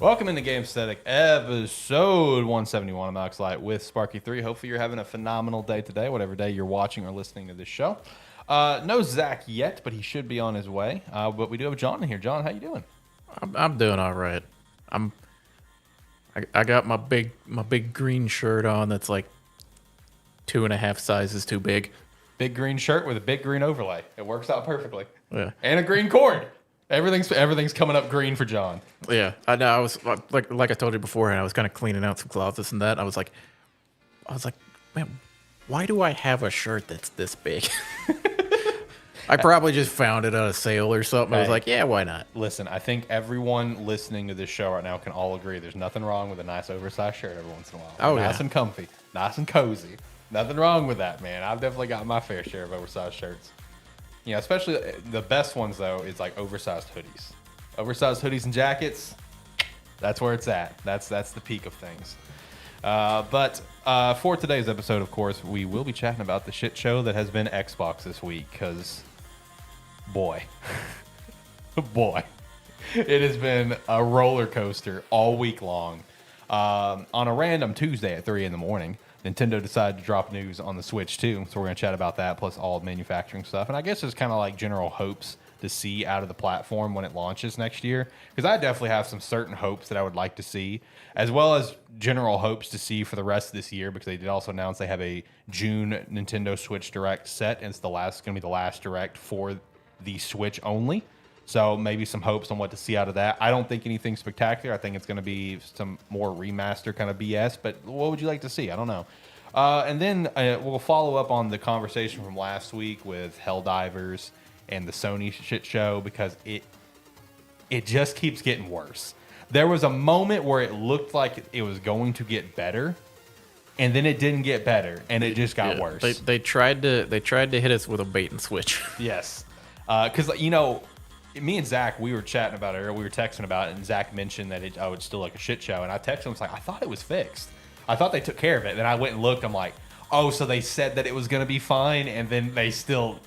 Welcome into Gamesthetic, episode 171 of Max Light with Sparky3. Hopefully you're having a phenomenal day today, whatever day you're watching or listening to this show. No Zach yet, but he should be on his way. But we do have John in here. John, how you doing? I'm doing all right. I got my big green shirt on that's like 2.5 sizes too big. Big green shirt with a big green overlay. It works out perfectly. Yeah. And a green cord. Everything's coming up green for John. Yeah. I know. I was like I told you before, and I was kind of cleaning out some closets and that. I was like, man, why do I have a shirt that's this big? I probably just found it at a sale or something. I was like, yeah, why not? Listen, I think everyone listening to this show right now can all agree there's nothing wrong with a nice oversized shirt every once in a while. Oh, nice yeah. and comfy, nice and cozy. Nothing wrong with that, man. I've definitely got my fair share of oversized shirts. You know, especially the best ones, though, is like oversized hoodies. Oversized hoodies and jackets, that's where it's at. That's the peak of things. But for today's episode, of course, we will be chatting about the shit show that has been Xbox this week, because, boy, it has been a roller coaster all week long. On a random Tuesday at 3 in the morning, Nintendo decided to drop news on the Switch too, so we're going to chat about that, plus all manufacturing stuff. And I guess there's kind of like general hopes to see out of the platform when it launches next year, because I definitely have some certain hopes that I would like to see, as well as general hopes to see for the rest of this year, because they did also announce they have a June Nintendo Switch Direct set, and it's going to be the last Direct for the Switch only. So maybe some hopes on what to see out of that. I don't think anything spectacular. I think it's going to be some more remaster kind of BS. But what would you like to see? I don't know. And then we'll follow up on the conversation from last week with Helldivers and the Sony shit show, because it just keeps getting worse. There was a moment where it looked like it was going to get better, and then it didn't get better, and it just got worse. They tried to hit us with a bait and switch. Yes, because me and Zach, we were chatting about it, or we were texting about it, and Zach mentioned that it's still like a shit show, and I texted him, I was like, I thought it was fixed. I thought they took care of it. Then I went and looked. I'm like, oh, so they said that it was going to be fine, and then they still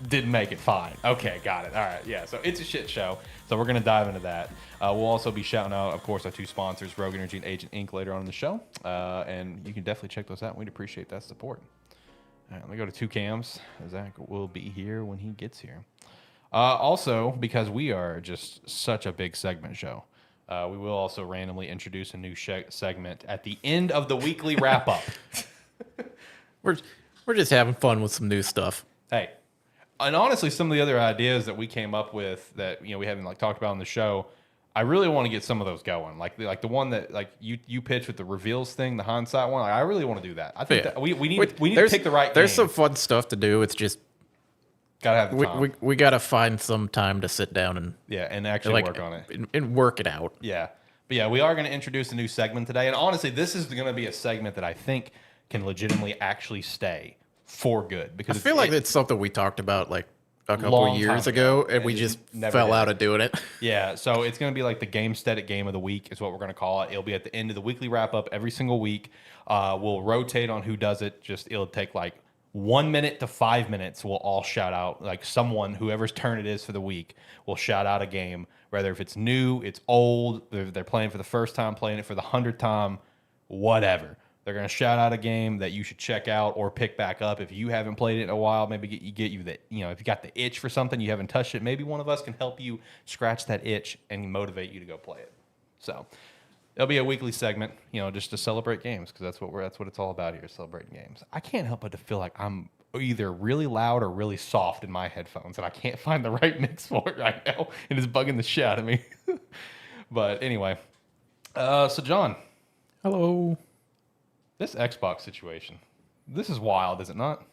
didn't make it fine. Okay, got it. All right, yeah. So it's a shit show. So we're going to dive into that. We'll also be shouting out, of course, our two sponsors, ROG Energy and Agent Inc. later on in the show, and you can definitely check those out. We'd appreciate that support. All right, let me go to two cams. Zach will be here when he gets here. Also, because we are just such a big segment show, we will also randomly introduce a new segment at the end of the weekly wrap-up. We're just having fun with some new stuff. Hey, and honestly, some of the other ideas that we came up with that we haven't talked about on the show, I really want to get some of those going. Like the one that you pitched with the reveals thing, the hindsight one. I really want to do that. I think that we need to pick the right. There's game. some fun stuff to do. It's just gotta have the time. We gotta find some time to sit down and actually work on it and work it out. Yeah, but yeah, we are going to introduce a new segment today, and honestly, this is going to be a segment that I think can legitimately actually stay for good, because I feel like it's something we talked about like a couple of years ago, and we just fell out of doing it. Yeah, so it's going to be like the Gamesthetic Game of the Week is what we're going to call it. It'll be at the end of the weekly wrap up every single week. We'll rotate on who does it. It'll take like 1 minute to 5 minutes. We'll all shout out, like someone, whoever's turn it is for the week, will shout out a game, whether if it's new, it's old, they're playing for the first time, playing it for the 100th time, whatever. They're going to shout out a game that you should check out or pick back up if you haven't played it in a while. Maybe get you the, if you got the itch for something, you haven't touched it, maybe one of us can help you scratch that itch and motivate you to go play it. So it'll be a weekly segment, just to celebrate games, because that's what it's all about here, celebrating games. I can't help but to feel like I'm either really loud or really soft in my headphones, and I can't find the right mix for it right now, and it's bugging the shit out of me. But anyway, so John. Hello. This Xbox situation, this is wild, is it not?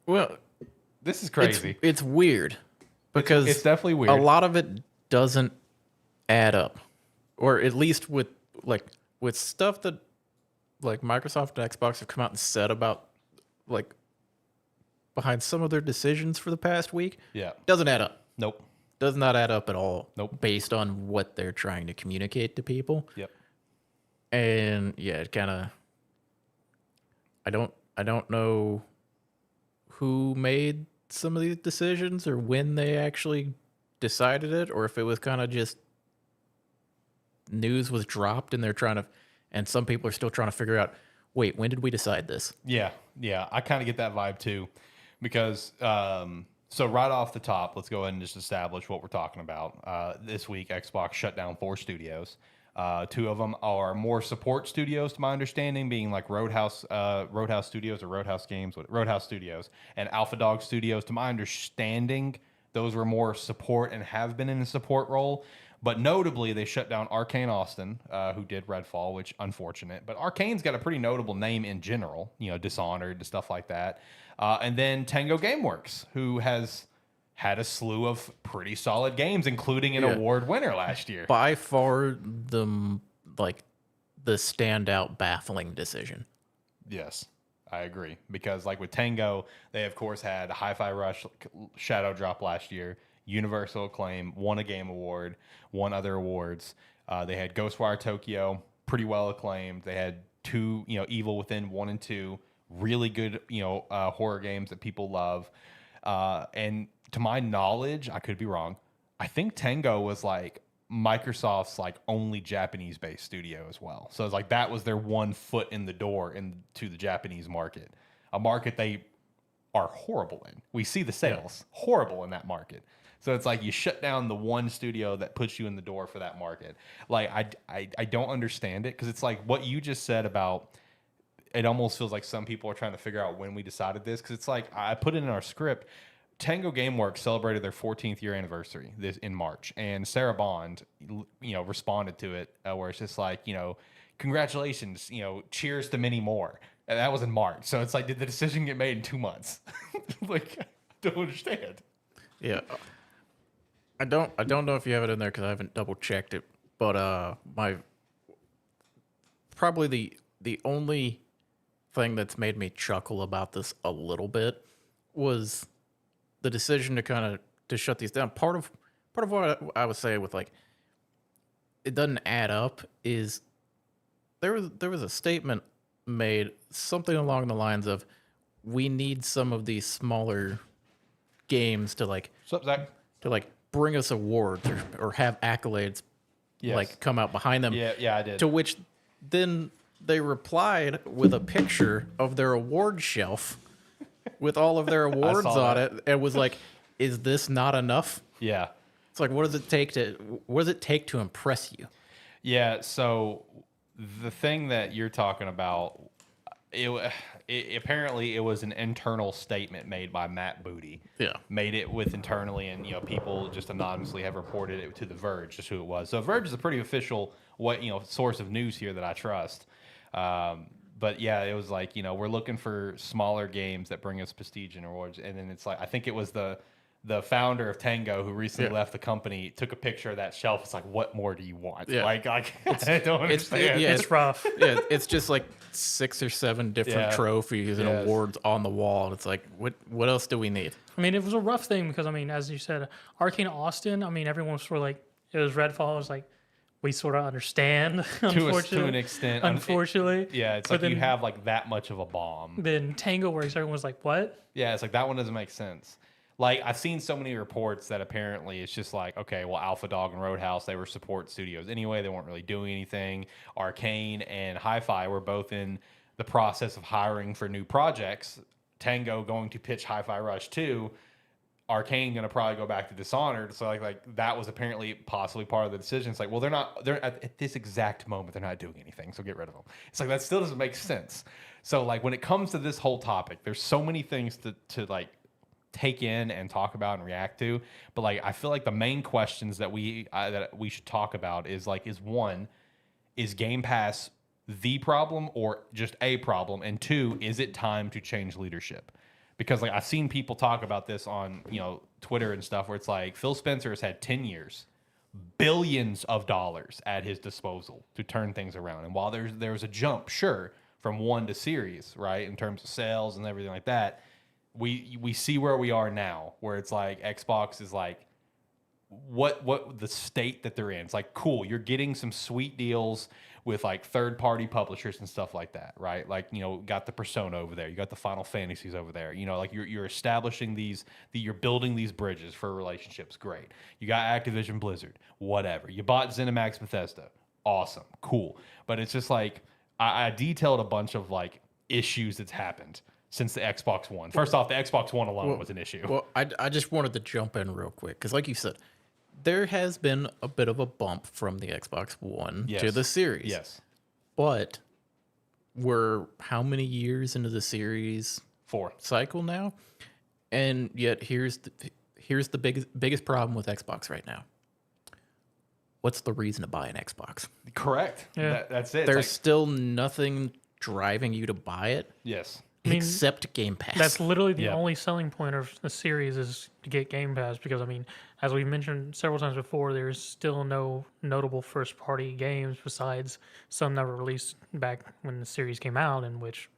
Well, this is crazy. It's weird, because it's definitely weird. A lot of it doesn't add up, or at least with stuff that like Microsoft and Xbox have come out and said about behind some of their decisions for the past week. Yeah, doesn't add up. Nope, does not add up at all. Nope, based on what they're trying to communicate to people. Yep. And yeah, it kind of, I don't know who made some of these decisions or when they actually decided it, or if it was kind of just news was dropped, and and some people are still trying to figure out, wait, when did we decide this? Yeah, yeah, I kind of get that vibe too, because so right off the top, let's go ahead and just establish what we're talking about. This week, Xbox shut down 4 studios. 2 of them are more support studios, to my understanding, being like Roadhouse Studios or Roadhouse Games, Roadhouse Studios, and Alpha Dog Studios. To my understanding, those were more support and have been in a support role. But notably, they shut down Arkane Austin, who did Redfall, which unfortunate. But Arkane's got a pretty notable name in general, Dishonored and stuff like that. And then Tango Gameworks, who has had a slew of pretty solid games, including an award winner last year. By far, the standout, baffling decision. Yes, I agree. Because like with Tango, they of course had Hi-Fi Rush Shadow Drop last year, Universal Acclaim, won a game award, won other awards. They had Ghostwire Tokyo, pretty well acclaimed. They had 2, Evil Within 1 and 2, really good, horror games that people love. And to my knowledge, I could be wrong, I think Tango was like Microsoft's like only Japanese-based studio as well. So it's like that was their one foot in the door into the Japanese market, a market they are horrible in. We see the sales horrible in that market. So it's like you shut down the one studio that puts you in the door for that market. Like I don't understand it, because it's like what you just said about. It almost feels like some people are trying to figure out when we decided this, because it's like I put it in our script. Tango Gameworks celebrated their 14th year anniversary this in March, and Sarah Bond, responded to it where it's just like, congratulations, cheers to many more. And that was in March, so it's like, did the decision get made in 2 months? Like, I don't understand. Yeah, I don't know if you have it in there because I haven't double checked it, but probably the only thing that's made me chuckle about this a little bit was the decision to shut these down. Part of what I would say with like it doesn't add up is there was a statement made, something along the lines of, we need some of these smaller games to like What's up, Zach? to like bring us awards or have accolades like come out behind them. Yeah, I did. To which then they replied with a picture of their award shelf with all of their awards on it, and was like, "Is this not enough?" Yeah. It's like, what does it take to impress you? Yeah. So the thing that you're talking about, apparently it was an internal statement made by Matt Booty. Yeah. Made it with internally, and people just anonymously have reported it to The Verge, just who it was. So Verge is a pretty official source of news here that I trust. But yeah, it was like, we're looking for smaller games that bring us prestige and awards. And then it's like, I think it was the founder of Tango, who recently left the company, took a picture of that shelf. It's like, what more do you want? Yeah. Like I don't understand. It's rough. Yeah, it's just like 6 or 7 different trophies and awards on the wall. And it's like, what else do we need? I mean, it was a rough thing because, as you said, Arkane Austin, everyone was sort of like, it was Redfall. It was like, we sort of understand, unfortunately. To an extent. Unfortunately. It's like you have like that much of a bomb. Then Tango Works, everyone was like, what? Yeah, it's like that one doesn't make sense. Like, I've seen so many reports that apparently it's just like, okay, well, Alpha Dog and Roadhouse, they were support studios anyway. They weren't really doing anything. Arkane and Hi-Fi were both in the process of hiring for new projects. Tango going to pitch Hi-Fi Rush 2. Arkane going to probably go back to Dishonored. So like that was apparently possibly part of the decision. It's like, well, they're at this exact moment, they're not doing anything. So get rid of them. It's like, that still doesn't make sense. So like when it comes to this whole topic, there's so many things to like take in and talk about and react to. But like, I feel like the main questions that we should talk about is one, is Game Pass the problem or just a problem? And 2, is it time to change leadership? Because like I've seen people talk about this on Twitter and stuff, where it's like Phil Spencer has had 10 years, billions of dollars at his disposal to turn things around. And while there's a jump, sure, from 1 to series, right, in terms of sales and everything like that, we see where we are now, where it's like Xbox is like what the state that they're in. It's like, cool, you're getting some sweet deals with like third-party publishers and stuff like that, right? Like, got the Persona over there, you got the Final Fantasies over there, like you're establishing you're building these bridges for relationships. Great. You got Activision Blizzard, whatever. You bought ZeniMax Bethesda, awesome, cool. But it's just like I detailed a bunch of like issues that's happened since the Xbox One. First off, the Xbox One alone was an issue. Well, I just wanted to jump in real quick because, like you said, there has been a bit of a bump from the Xbox One to the Series. Yes. But we're how many years into the Series 4 cycle now? And yet here's the biggest problem with Xbox right now. What's the reason to buy an Xbox? Correct. Yeah. That's it. There's still nothing driving you to buy it yes. mean, except Game Pass. That's literally the Yeah. only selling point of the series is to get Game Pass because I mean, as we mentioned several times before, there's still no notable first party games besides some that were released back when the series came out, in which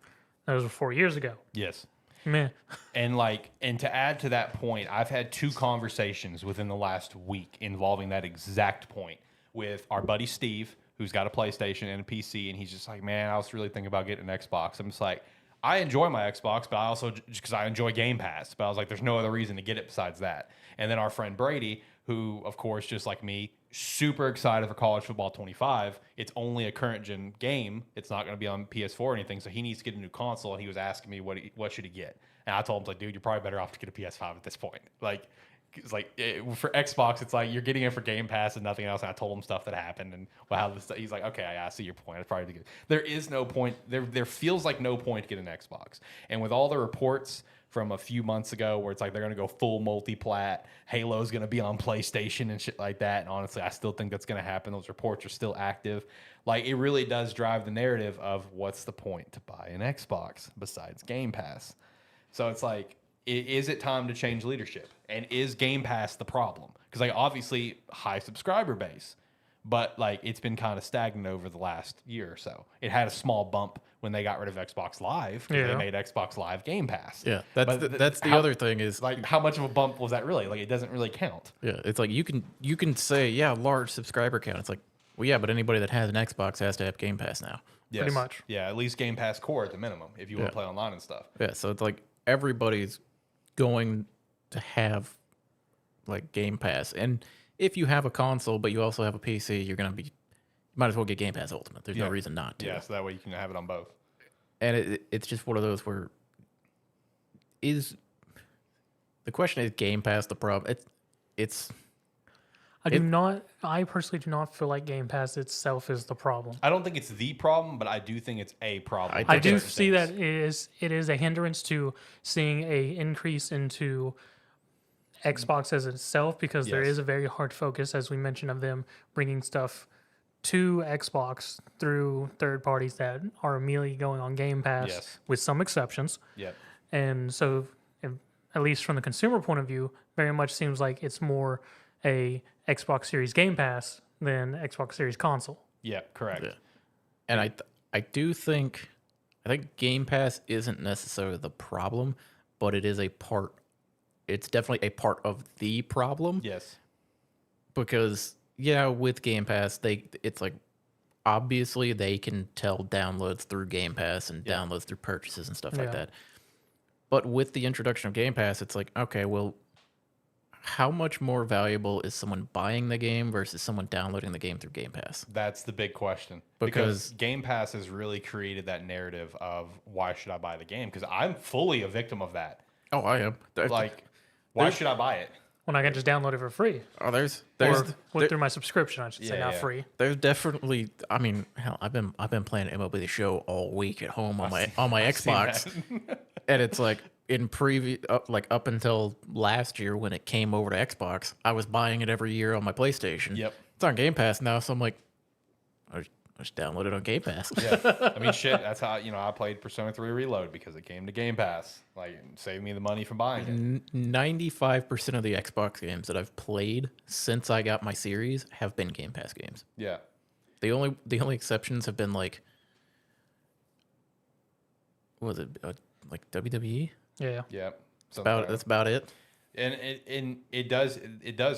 those were 4 years ago. Yes. Meh. And to add to that point, I've had 2 conversations within the last week involving that exact point with our buddy Steve, who's got a PlayStation and a PC, and he's just like, man, I was really thinking about getting an Xbox. I'm just like, I enjoy my Xbox, but I also just because I enjoy Game Pass. But I was like, there's no other reason to get it besides that. And then our friend Brady, who of course, just like me, super excited for College Football 25. It's only a current gen game. It's not going to be on PS4 or anything. So he needs to get a new console. And he was asking me what should he get. And I told him like, dude, you're probably better off to get a PS5 at this point. Like, it's like for Xbox, it's like you're getting it for Game Pass and nothing else. And I told him stuff that happened and how this. He's like, okay, I see your point. It's probably good. There is no point. There feels like no point to get an Xbox. And with all the reports from a few months ago where it's like they're going to go full multi-plat, Halo's going to be on PlayStation and shit like that. And honestly, I still think that's going to happen. Those reports are still active. Like, it really does drive the narrative of what's the point to buy an Xbox besides Game Pass. So it's like, is it time to change leadership? And is Game Pass the problem? Because like obviously high subscriber base, but like it's been kind of stagnant over the last year or so. It had a small bump when they got rid of Xbox Live because they made Xbox Live Game Pass. Yeah, that's the other thing is like how much of a bump was that really? Like it doesn't really count. yeah, it's like you can say yeah, large subscriber count. It's like well yeah, but anybody that has an Xbox has to have Game Pass now. Yes. Pretty much. Yeah, at least Game Pass Core at the minimum if you want to play online and stuff. Yeah, so it's like everybody's going to have like Game Pass, and if you have a console but you also have a PC, you're gonna be might as well get Game Pass Ultimate. There's no reason not to. Yeah, so that way you can have it on both. And it's just one of those where is the question is Game Pass the problem? It's I personally do not feel like Game Pass itself is the problem. I don't think it's the problem, but I do think it's a problem. I do see that it is a hindrance to seeing a increase into Xbox as itself because there is a very hard focus, as we mentioned, of them bringing stuff to Xbox through third parties that are immediately going on Game Pass, with some exceptions. Yep. And so, at least from the consumer point of view, very much seems like it's more a Xbox Series Game Pass than Xbox Series console. Yeah, correct. yeah. And I think Game Pass isn't necessarily the problem, but it is a part. It's definitely a part of the problem. Yes. Because yeah, with Game Pass, it's like obviously they can tell downloads through Game Pass and downloads through purchases and stuff like that. But with the introduction of Game Pass, it's like, okay, well, how much more valuable is someone buying the game versus someone downloading the game through Game Pass? That's the big question. Because Game Pass has really created that narrative of why should I buy the game? Because I'm fully a victim of that. oh, I am. Like, why should I buy it? When I can just download it for free. Oh, there's Through my subscription, I should say, not free. There's definitely. I mean, hell, I've been playing MLB The Show all week at home on my Xbox, and it's like in up until last year when it came over to Xbox, I was buying it every year on my PlayStation. Yep. It's on Game Pass now, so I'm like, I just download it on Game Pass. Yeah. I mean, shit, that's how, I played Persona 3 Reload because it came to Game Pass. Like, it saved me the money from buying it. 95% of the Xbox games that I've played since I got my series have been Game Pass games. Yeah. The only exceptions have been like, what was it, like WWE? Yeah. Yeah. That's about it. And it does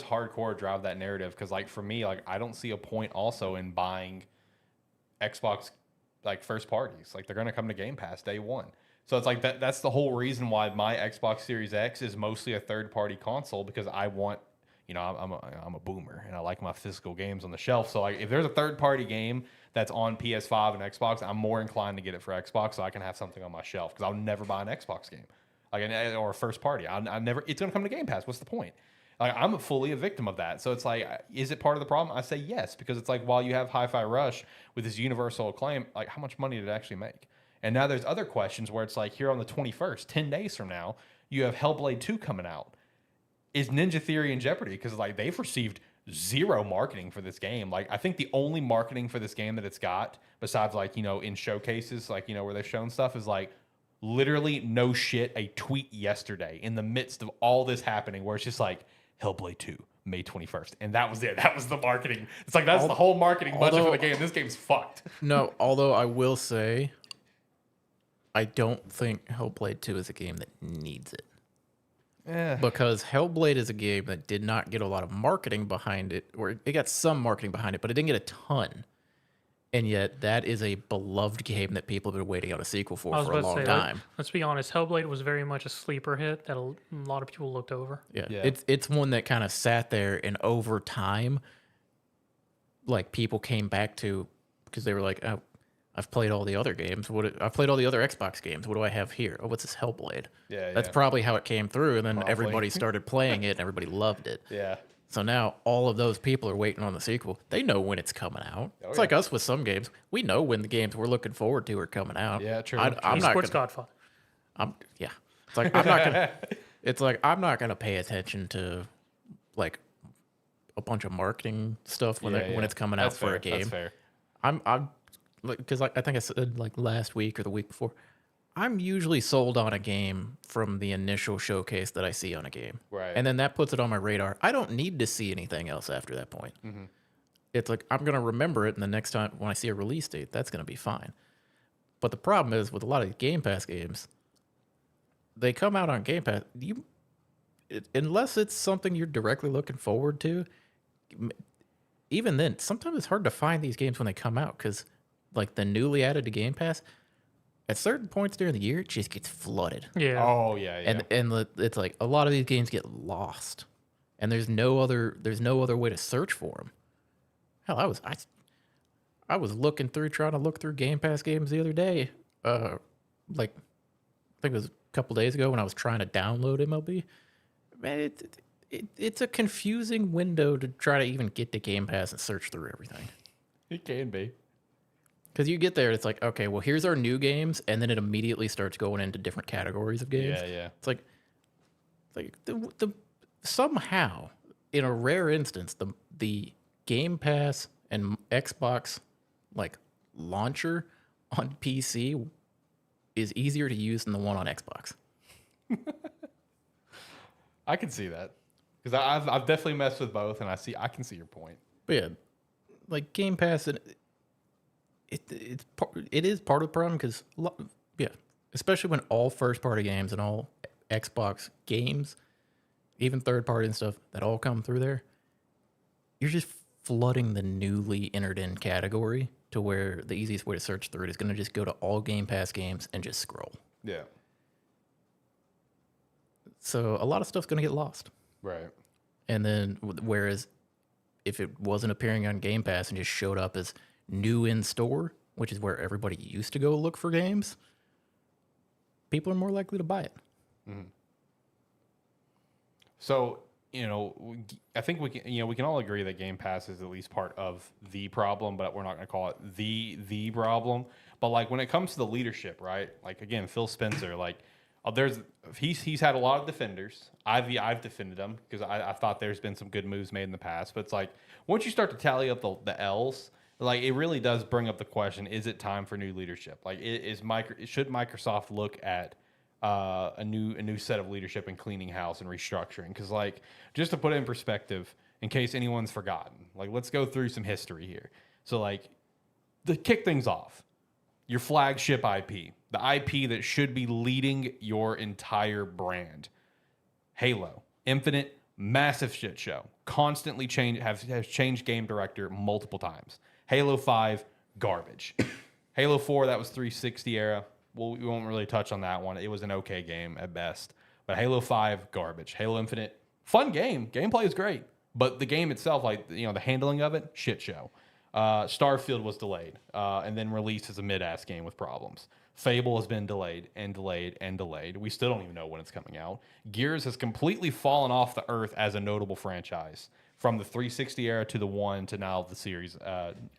hardcore drive that narrative because, like, for me, like, I don't see a point also in buying Xbox like first parties. Like, they're going to come to Game Pass day one. So it's like that's the whole reason why my Xbox Series X is mostly a third party console, because I want I'm a boomer and I like my physical games on the shelf. So like if there's a third party game that's on PS5 and Xbox, I'm more inclined to get it for Xbox so I can have something on my shelf because I'll never buy an Xbox game or a first party. I never. It's gonna come to Game Pass. What's the point? Like I'm fully a victim of that. So it's like, is it part of the problem? I say yes because it's like while you have Hi-Fi Rush with this universal acclaim, like how much money did it actually make? And now there's other questions where it's like here on the 21st, 10 days from now, you have Hellblade 2 coming out. Is Ninja Theory in jeopardy? Because like they've received zero marketing for this game. Like I think the only marketing for this game that it's got, besides like, in showcases, like, where they've shown stuff is like literally no shit, a tweet yesterday in the midst of all this happening where it's just like Hellblade 2, May 21st. And that was it. That was the marketing. It's like that's the whole marketing budget for the game. This game's fucked. No, although I will say I don't think Hellblade 2 is a game that needs it. Yeah. Because Hellblade is a game that did not get a lot of marketing behind it, or it got some marketing behind it, but it didn't get a ton. And yet, that is a beloved game that people have been waiting on a sequel for a long time. Let's be honest, Hellblade was very much a sleeper hit that a lot of people looked over. Yeah. It's one that kind of sat there, and over time, like people came back to because they were like, oh, I've played all the other games. I've played all the other Xbox games. What do I have here? Oh, what's this Hellblade? That's probably how it came through, and then everybody started playing it, and everybody loved it. Yeah. So now all of those people are waiting on the sequel. They know when it's coming out. It's like us with some games. We know when the games we're looking forward to are coming out. Yeah, true. I'm not Esports Godfather. It's like I'm not gonna. It's like I'm not gonna pay attention to like a bunch of marketing stuff when it's coming out for a game. That's fair. I'm because I think I said like last week or the week before, I'm usually sold on a game from the initial showcase that I see on a game. Right. And then that puts it on my radar. I don't need to see anything else after that point. Mm-hmm. It's like I'm going to remember it, and the next time when I see a release date, that's going to be fine. But the problem is with a lot of Game Pass games, they come out on Game Pass. Unless it's something you're directly looking forward to, even then, sometimes it's hard to find these games when they come out because like the newly added to Game Pass, at certain points during the year, it just gets flooded. Yeah. Oh yeah. And it's like a lot of these games get lost, and there's no other way to search for them. Hell, I was trying to look through Game Pass games the other day. Like I think it was a couple days ago when I was trying to download MLB. Man, it's a confusing window to try to even get to Game Pass and search through everything. It can be. Because you get there, it's like, okay, well, here's our new games, and then it immediately starts going into different categories of games. Yeah. It's like the somehow, in a rare instance, the Game Pass and Xbox like launcher on PC is easier to use than the one on Xbox. I can see that because I've definitely messed with both, and I can see your point. But yeah, like Game Pass and. It is part of the problem because especially when all first party games and all Xbox games, even third party and stuff that all come through there, you're just flooding the newly entered in category to where the easiest way to search through it is going to just go to all Game Pass games and just scroll. Yeah. So a lot of stuff's going to get lost. Right. And then whereas if it wasn't appearing on Game Pass and just showed up as new in store, which is where everybody used to go look for games, people are more likely to buy it. Mm-hmm. So, I think we can all agree that Game Pass is at least part of the problem, but we're not going to call it the problem. But like when it comes to the leadership, right? Like again, Phil Spencer, like he's had a lot of defenders. I've defended him because I thought there's been some good moves made in the past. But it's like once you start to tally up the L's, like it really does bring up the question: is it time for new leadership? Like, should Microsoft look at a new set of leadership and cleaning house and restructuring? Because like just to put it in perspective, in case anyone's forgotten, like let's go through some history here. So like to kick things off, your flagship IP, the IP that should be leading your entire brand, Halo Infinite, massive shit show, constantly has changed game director multiple times. Halo 5, garbage. Halo 4, that was 360 era. Well, we won't really touch on that one. It was an okay game at best. But Halo 5, garbage. Halo Infinite, fun game. Gameplay is great. But the game itself, like, you know, the handling of it, shit show. Starfield was delayed and then released as a mid-ass game with problems. Fable has been delayed and delayed and delayed. We still don't even know when it's coming out. Gears has completely fallen off the earth as a notable franchise from the 360 era to the one to now the series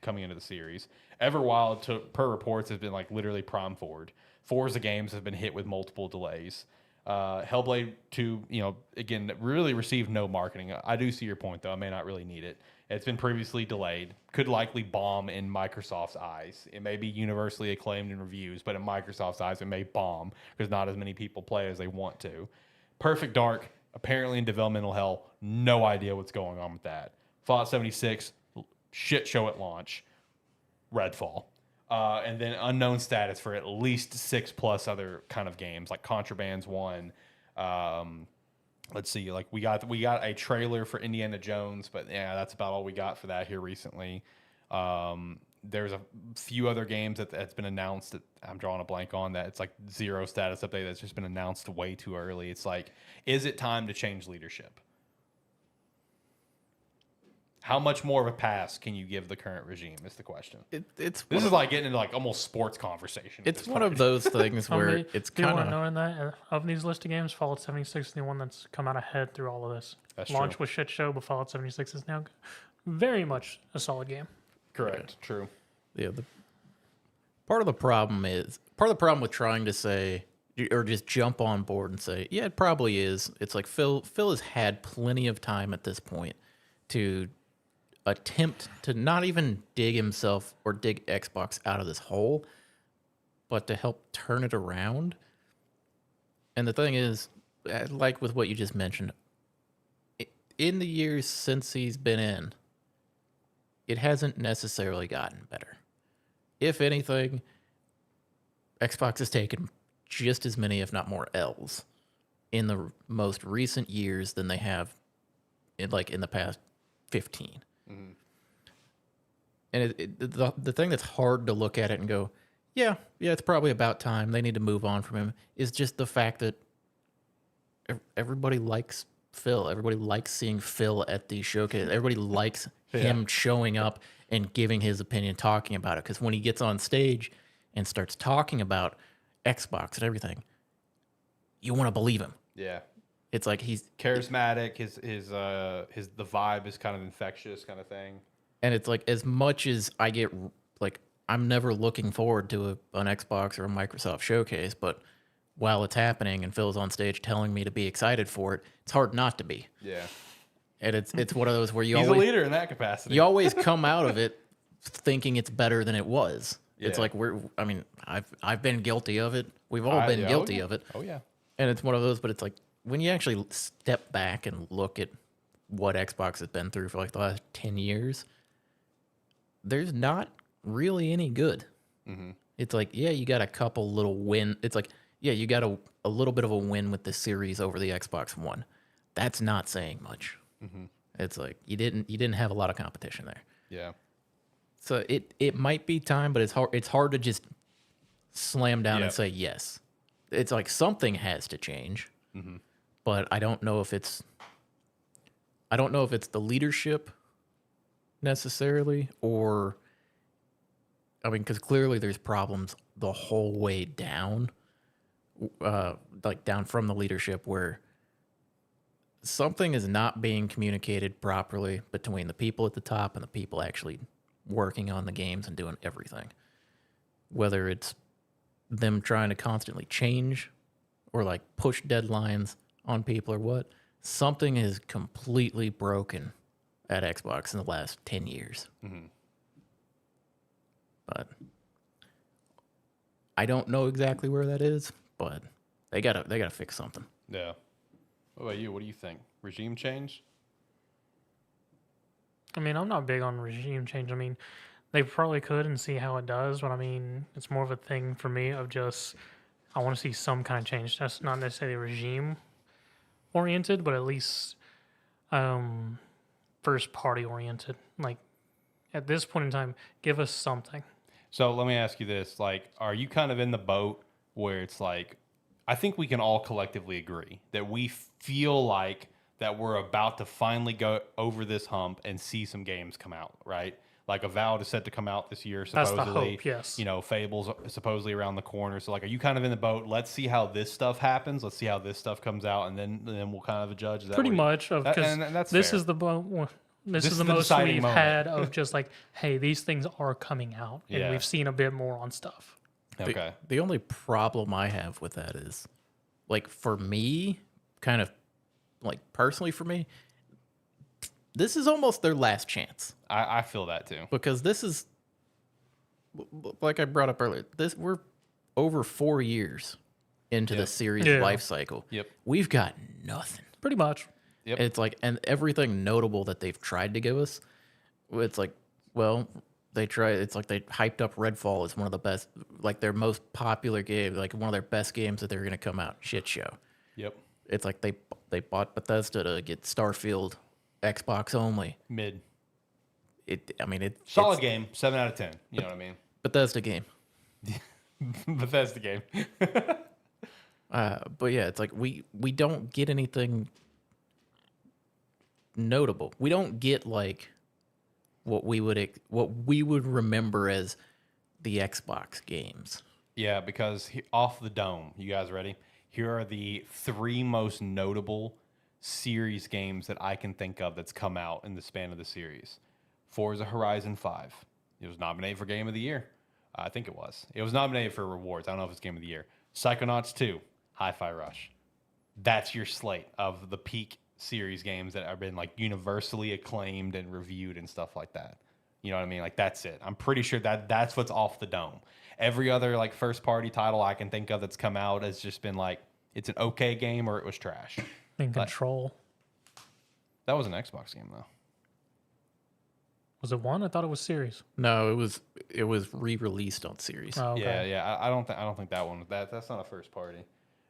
coming into the series. Everwild, per reports, has been like literally prom forward. Forza games have been hit with multiple delays. Hellblade 2, you know, again, really received no marketing. I do see your point, though. I may not really need it. It's been previously delayed. Could likely bomb in Microsoft's eyes. It may be universally acclaimed in reviews, but in Microsoft's eyes, it may bomb because not as many people play as they want to. Perfect Dark, apparently in developmental hell. No idea what's going on with that. Fallout 76, shit show at launch. Redfall. And then unknown status for at least 6+ other kind of games, like Contraband's one. Let's see, like we got a trailer for Indiana Jones, but yeah, that's about all we got for that here recently. There's a few other games that's been announced that I'm drawing a blank on, that it's like zero status update that's just been announced way too early. It's like, is it time to change leadership? How much more of a pass can you give the current regime is the question. This is like getting into like almost sports conversation. It's one of those things where it's kind of knowing that of these list of games, Fallout 76 is the one that's come out ahead through all of this. That's Launch true. was shit show, but Fallout 76 is now very much a solid game. Correct. Yeah. True. Yeah. Part of the problem with trying to say or just jump on board and say, yeah, it probably is. It's like Phil has had plenty of time at this point to attempt to not even dig himself or dig Xbox out of this hole, but to help turn it around. And the thing is, like with what you just mentioned, in the years since he's been in, it hasn't necessarily gotten better. If anything, Xbox has taken just as many, if not more, L's in the most recent years than they have in the past 15. Mm-hmm. And the thing that's hard to look at it and go, yeah, it's probably about time. They need to move on from him, is just the fact that everybody likes Phil. Everybody likes seeing Phil at the showcase. Everybody likes him showing up and giving his opinion, talking about it. Because when he gets on stage and starts talking about Xbox and everything, you want to believe him. Yeah. It's like he's charismatic. The vibe is kind of infectious, kind of thing. And it's like, as much as I get like, I'm never looking forward to an Xbox or a Microsoft showcase, but while it's happening and Phil's on stage telling me to be excited for it, it's hard not to be. Yeah. And it's one of those where he's a leader in that capacity. You always come out of it thinking it's better than it was. Yeah. It's like I've been guilty of it. We've all been guilty of it. Oh yeah. And it's one of those, but it's like, when you actually step back and look at what Xbox has been through for like the last 10 years, there's not really any good. Mm-hmm. It's like, yeah, you got a couple little win. It's like, yeah, you got a little bit of a win with the series over the Xbox One. That's not saying much. Mm-hmm. It's like you didn't have a lot of competition there. Yeah. So it might be time, but it's hard to just slam down and say yes. It's like something has to change. Mm-hmm. But I don't know if it's the leadership necessarily, or because clearly there's problems the whole way down, like down from the leadership, where something is not being communicated properly between the people at the top and the people actually working on the games and doing everything. Whether it's them trying to constantly change or like push deadlines on people or what, something is completely broken at Xbox in the last 10 years. Mm-hmm. But I don't know exactly where that is, but they gotta fix something. Yeah. What about you? What do you think? Regime change? I mean, I'm not big on regime change. I mean, they probably could and see how it does, but I mean, it's more of a thing for me of just, I want to see some kind of change. That's not necessarily regime oriented, but at least first party oriented. Like, at this point in time, give us something. So let me ask you this. Like, are you kind of in the boat where it's like, I think we can all collectively agree that we feel like that we're about to finally go over this hump and see some games come out, right? Like Avowed is set to come out this year, That's supposedly. the hope, yes. You know, Fable's supposedly around the corner. So, like, are you kind of in the boat? Let's see how this stuff happens. Let's see how this stuff comes out, and then we'll kind of judge. Is that Pretty what much, because that's this fair. is the this is the the most deciding we've moment. had of just like, hey, these things are coming out, and Yeah. we've seen a bit more on stuff. Okay. The only problem I have with that is, like, for me, kind of, like, personally for me, this is almost their last chance. I feel that too. Because this is, like I brought up earlier, we're over 4 years into the series Yeah. life cycle. Yep. We've got nothing. Pretty much. Yep. It's like, and everything notable that they've tried to give us, it's like, well, it's like they hyped up Redfall as one of the best, like their most popular game, like one of their best games that they're going to come out. Shitshow. Yep. It's like they bought Bethesda to get Starfield Xbox only. Mid. It's Solid game. 7 out of 10. You know what I mean? Bethesda game. Bethesda game. But yeah, it's like we don't get anything notable. We don't get like what we would remember as the Xbox games. Yeah, because off the dome, you guys ready? Here are the 3 most notable series games that I can think of that's come out in the span of the series. Forza Horizon 5. It was nominated for Game of the Year. I think it was. It was nominated for rewards. I don't know if it's Game of the Year. Psychonauts 2. Hi-Fi Rush. That's your slate of the peak series games that have been like universally acclaimed and reviewed and stuff like that. You know what I mean? Like that's it. I'm pretty sure that's what's off the dome. Every other like first party title I can think of that's come out has just been like it's an okay game or it was trash. In Control. That was an Xbox game though. Was it one? I thought it was series. No, it was re-released on series. Oh, okay. Yeah. I don't think that one. That's not a first party.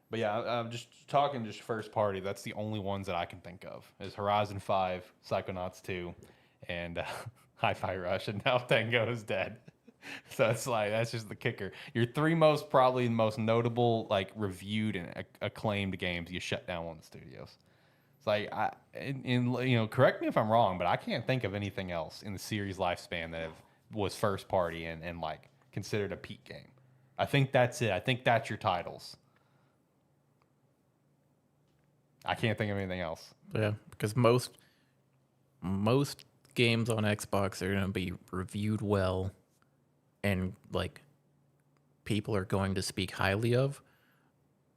But yeah, I'm just talking just first party. That's the only ones that I can think of is Horizon 5, Psychonauts 2, and Hi-Fi Rush, and now Tango is dead. So it's like that's just the kicker. Your 3 probably most notable, like reviewed and acclaimed games, you shut down one of the studios. It's like correct me if I'm wrong, but I can't think of anything else in the series lifespan that was first party and like considered a peak game. I think that's it. I think that's your titles. I can't think of anything else. Yeah, because most games on Xbox are going to be reviewed well, and like people are going to speak highly of,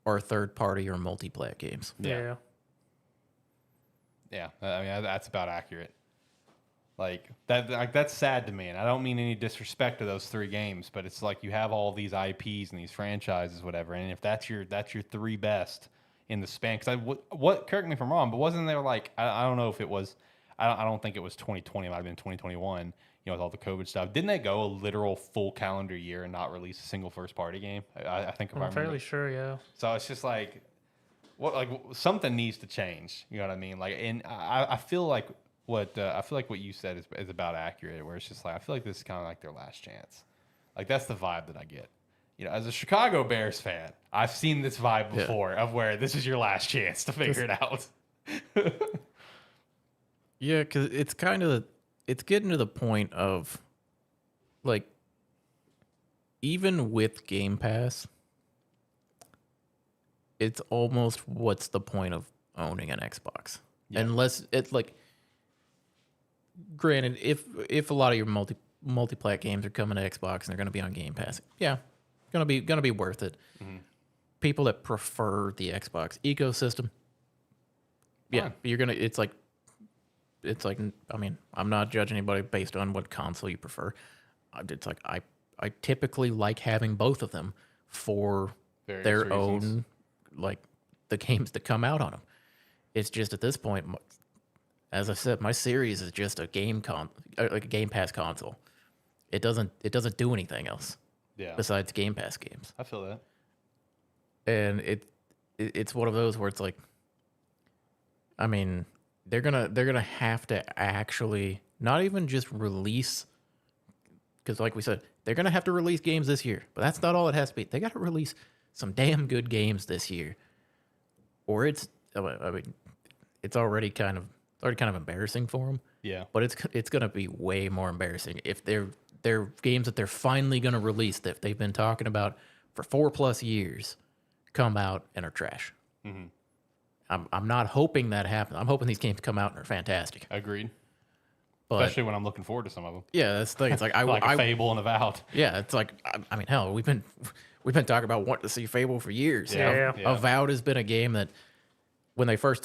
are third party or multiplayer games. Yeah. Yeah, I mean that's about accurate. Like that's sad to me, and I don't mean any disrespect to those 3 games, but it's like you have all these IPs and these franchises, whatever, and if that's your 3 best in the span, because correct me if I'm wrong, but wasn't there like I don't know if it was, I don't think it was 2020, it might have been 2021, you know, with all the COVID stuff. Didn't they go a literal full calendar year and not release a single first party game? I think if I'm fairly sure, yeah. So it's just like, something needs to change. You know what I mean? Like, and I feel like what you said is about accurate. Where it's just like I feel like this is kind of like their last chance. Like that's the vibe that I get. You know, as a Chicago Bears fan, I've seen this vibe before of where this is your last chance to figure it out. Yeah, because it's getting to the point of like, even with Game Pass, it's almost what's the point of owning an Xbox? Yeah. Unless it's like, granted, if a lot of your multiplayer games are coming to Xbox and they're going to be on Game Pass, yeah, gonna be worth it. Mm-hmm. People that prefer the Xbox ecosystem, yeah, you're gonna. It's like. I mean, I'm not judging anybody based on what console you prefer. It's like I typically like having both of them for various their reasons. own, like the games that come out on them. It's just at this point, as I said, my series is just a like a Game Pass console. It doesn't do anything else. Yeah. Besides Game Pass games. I feel that. And it's one of those where it's like, I mean, they're gonna have to actually not even just release, because like we said, they're gonna have to release games this year, but that's not all it has to be. They got to release some damn good games this year, or I mean, it's already kind of embarrassing for them. Yeah. But it's gonna be way more embarrassing if they're games that they're finally gonna release that they've been talking about for 4+ years come out and are trash. I'm not hoping that happens. I'm hoping these games come out and are fantastic. Agreed. But Especially when I'm looking forward to some of them. yeah, that's the thing. It's like Like a Fable and Avowed. yeah, it's like I mean, hell, we've been talking about wanting to see Fable for years. You know? Yeah. Avowed has been a game that when they first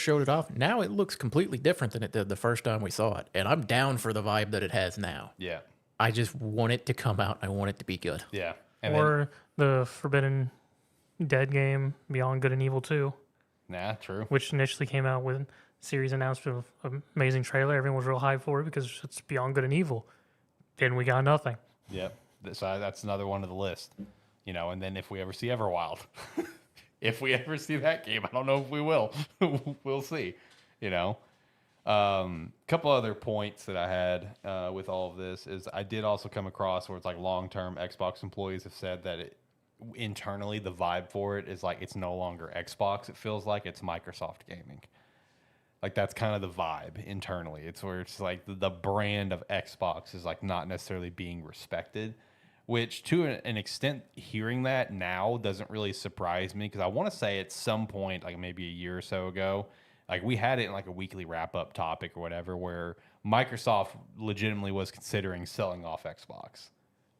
showed it off, now it looks completely different than it did the first time we saw it, and I'm down for the vibe that it has now. Yeah. I just want it to come out. I want it to be good. Yeah. And Or the Forbidden Dead game, Beyond Good and Evil 2, true. which initially came out with a series announcement of an amazing trailer. Everyone was real hyped for it because it's Beyond Good and Evil. Then we got nothing. Yep. So that's another one of the list. You know, and then if we ever see Everwild, if we ever see that game, I don't know if we will. We'll see. You know. Couple other points that I had with all of this is I did also come across where it's like long-term Xbox employees have said that internally the vibe for it is like it's no longer Xbox. It feels like it's Microsoft gaming. Like that's kind of the vibe internally. It's where it's like the brand of Xbox is like not necessarily being respected, which to an extent hearing that now doesn't really surprise me because I want to say at some point, like maybe a year or so ago, like we had it in like a weekly wrap up topic or whatever, where Microsoft legitimately was considering selling off Xbox.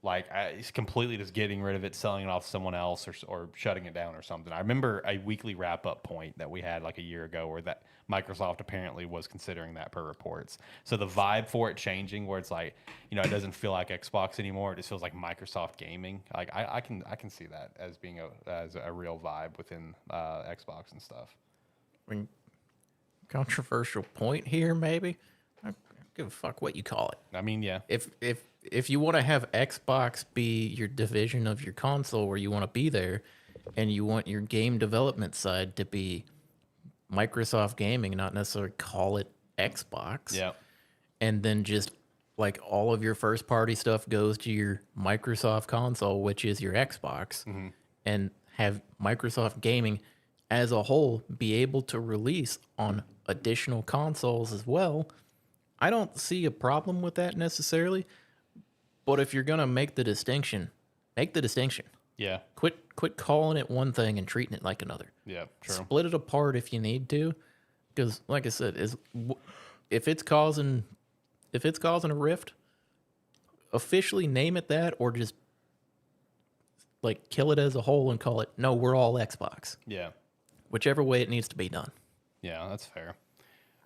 Like it's completely just getting rid of it, selling it off to someone else or shutting it down or something. I remember a weekly wrap up point that we had like a year ago where that Microsoft apparently was considering that per reports. So the vibe for it changing where it's like, you know, it doesn't feel like Xbox anymore. It just feels like Microsoft gaming. Like I can see that as being a real vibe within Xbox and stuff. I mean, controversial point here, maybe. I don't give a fuck what you call it. I mean, yeah. If you want to have Xbox be your division of your console where you want to be there, and you want your game development side to be Microsoft gaming, not necessarily call it Xbox. Yeah. And then just like all of your first party stuff goes to your Microsoft console, which is your Xbox, and have Microsoft gaming as a whole be able to release on additional consoles as well. I don't see a problem with that necessarily, but if you're going to make the distinction, make the distinction. Yeah. Quit calling it one thing and treating it like another. Yeah, true. Split it apart if you need to, because like I said, if it's causing a rift, officially name it that, or just like kill it as a whole and call it no, we're all Xbox. Yeah. Whichever way it needs to be done. Yeah, that's fair.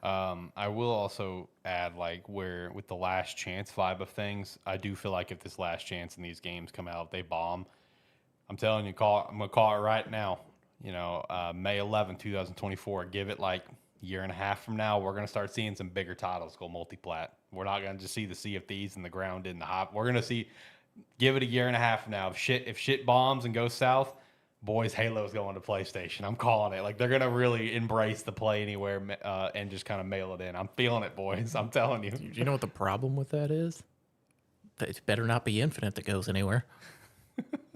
I will also add, like, where with the last chance vibe of things, I do feel like if this last chance and these games come out, they bomb. I'm telling you, I'm gonna call it right now. You know, May 11, 2024. Give it like a year and a half from now, we're gonna start seeing some bigger titles go multi-plat. We're not gonna just see the Sea of Thieves and the ground in the hop. We're gonna see. Give it a year and a half from now. If shit bombs and goes south, boys, Halo's going to PlayStation. I'm calling it. Like they're gonna really embrace the play anywhere and just kind of mail it in. I'm feeling it, boys. I'm telling you. Do you know what the problem with that is? It better not be Infinite that goes anywhere.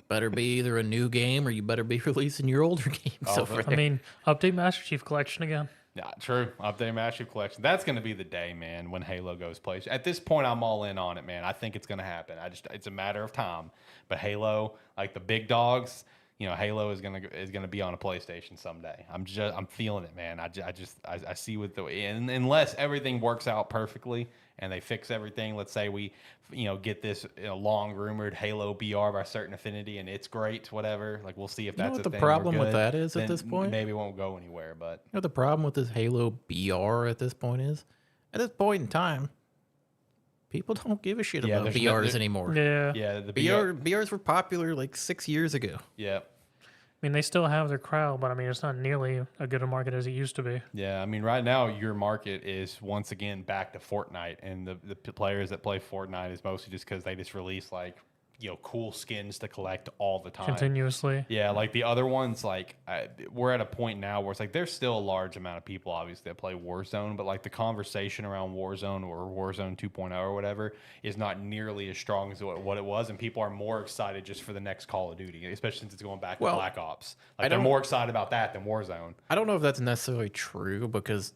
Better be either a new game or you better be releasing your older games over there. I mean, update Master Chief Collection again. Yeah, true. Update Master Chief Collection. That's going to be the day, man, when Halo goes PlayStation. At this point, I'm all in on it, man. I think it's going to happen. It's a matter of time. But Halo, like the big dogs, you know, Halo is gonna be on a PlayStation someday. I'm feeling it, man. I see with and unless everything works out perfectly and they fix everything. Let's say we, you know, get this long rumored Halo BR by Certain Affinity and it's great, whatever. Like we'll see if that's what a the thing. problem We're with good. that is at Then this point? maybe it won't go anywhere. But You know what the problem with this Halo BR at this point is? At this point in time, people don't give a shit about BRs anymore. Yeah. the BRs were popular like 6 years ago. Yeah. I mean, they still have their crowd, but I mean, it's not nearly a good a market as it used to be. Yeah, I mean, right now your market is once again back to Fortnite, and the players that play Fortnite is mostly just because they just release like cool skins to collect all the time. Continuously. Yeah, like the other ones, like we're at a point now where it's like there's still a large amount of people, obviously, that play Warzone, but like the conversation around Warzone or Warzone 2.0 or whatever is not nearly as strong as what it was, and people are more excited just for the next Call of Duty, especially since it's going back to Black Ops. Like they're more excited about that than Warzone. I don't know if that's necessarily true because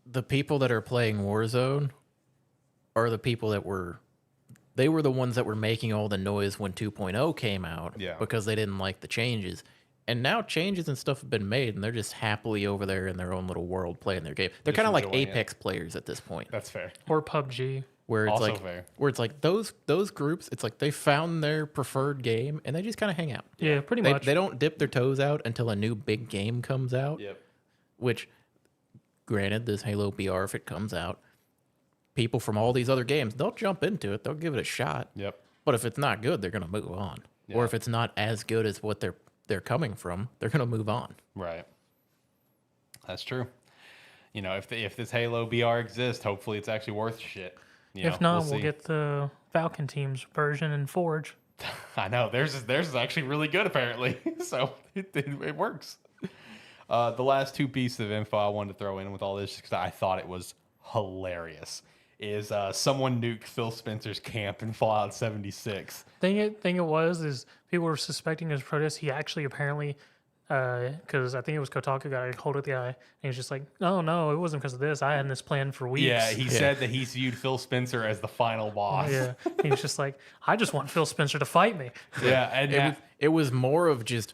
the people that are playing Warzone are the people that were the ones that were making all the noise when 2.0 came out because they didn't like the changes. And now changes and stuff have been made, and they're just happily over there in their own little world playing their game. They're kind of like Apex players at this point. That's fair. Or PUBG. Where it's Also like fair. where it's like those groups, it's like they found their preferred game and they just kind of hang out. Yeah, pretty much. They don't dip their toes out until a new big game comes out. Yep. Which, granted, this Halo BR, if it comes out, people from all these other games, they'll jump into it. They'll give it a shot. Yep. But if it's not good, they're going to move on. Yeah. Or if it's not as good as what they're coming from, they're going to move on. Right. That's true. If this Halo BR exists, hopefully it's actually worth shit. If not, we'll get the Falcon Team's version in Forge. I know theirs is actually really good apparently, so it works. The last two pieces of info I wanted to throw in with all this because I thought it was hilarious is someone nuked Phil Spencer's camp in Fallout 76. Thing it was is people were suspecting his protest. He actually apparently, because I think it was Kotaku got a hold of the guy, and he was just like, no, it wasn't because of this. I had this plan for weeks. Yeah, he said that he's viewed Phil Spencer as the final boss. Yeah, he was just like, I just want Phil Spencer to fight me. Yeah, and It was more of just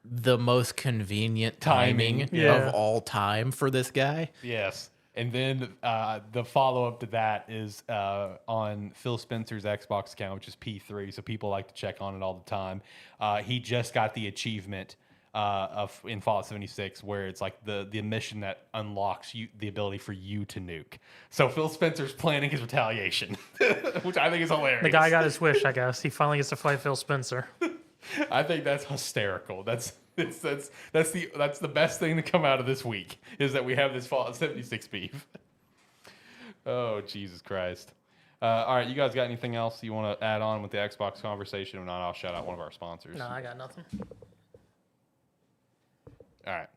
the most convenient timing of all time for this guy. yes. And then the follow-up to that is on Phil Spencer's Xbox account, which is P3, so people like to check on it all the time. He just got the achievement in Fallout 76 where it's like the mission that unlocks the ability for you to nuke. So Phil Spencer's planning his retaliation, which I think is hilarious. The guy got his wish, I guess. He finally gets to fight Phil Spencer. I think that's hysterical. That's the best thing to come out of this week is that we have this Fallout 76 beef. Oh, Jesus Christ. All right, you guys got anything else you want to add on with the Xbox conversation? Or not, I'll shout out one of our sponsors. No, I got nothing. All right.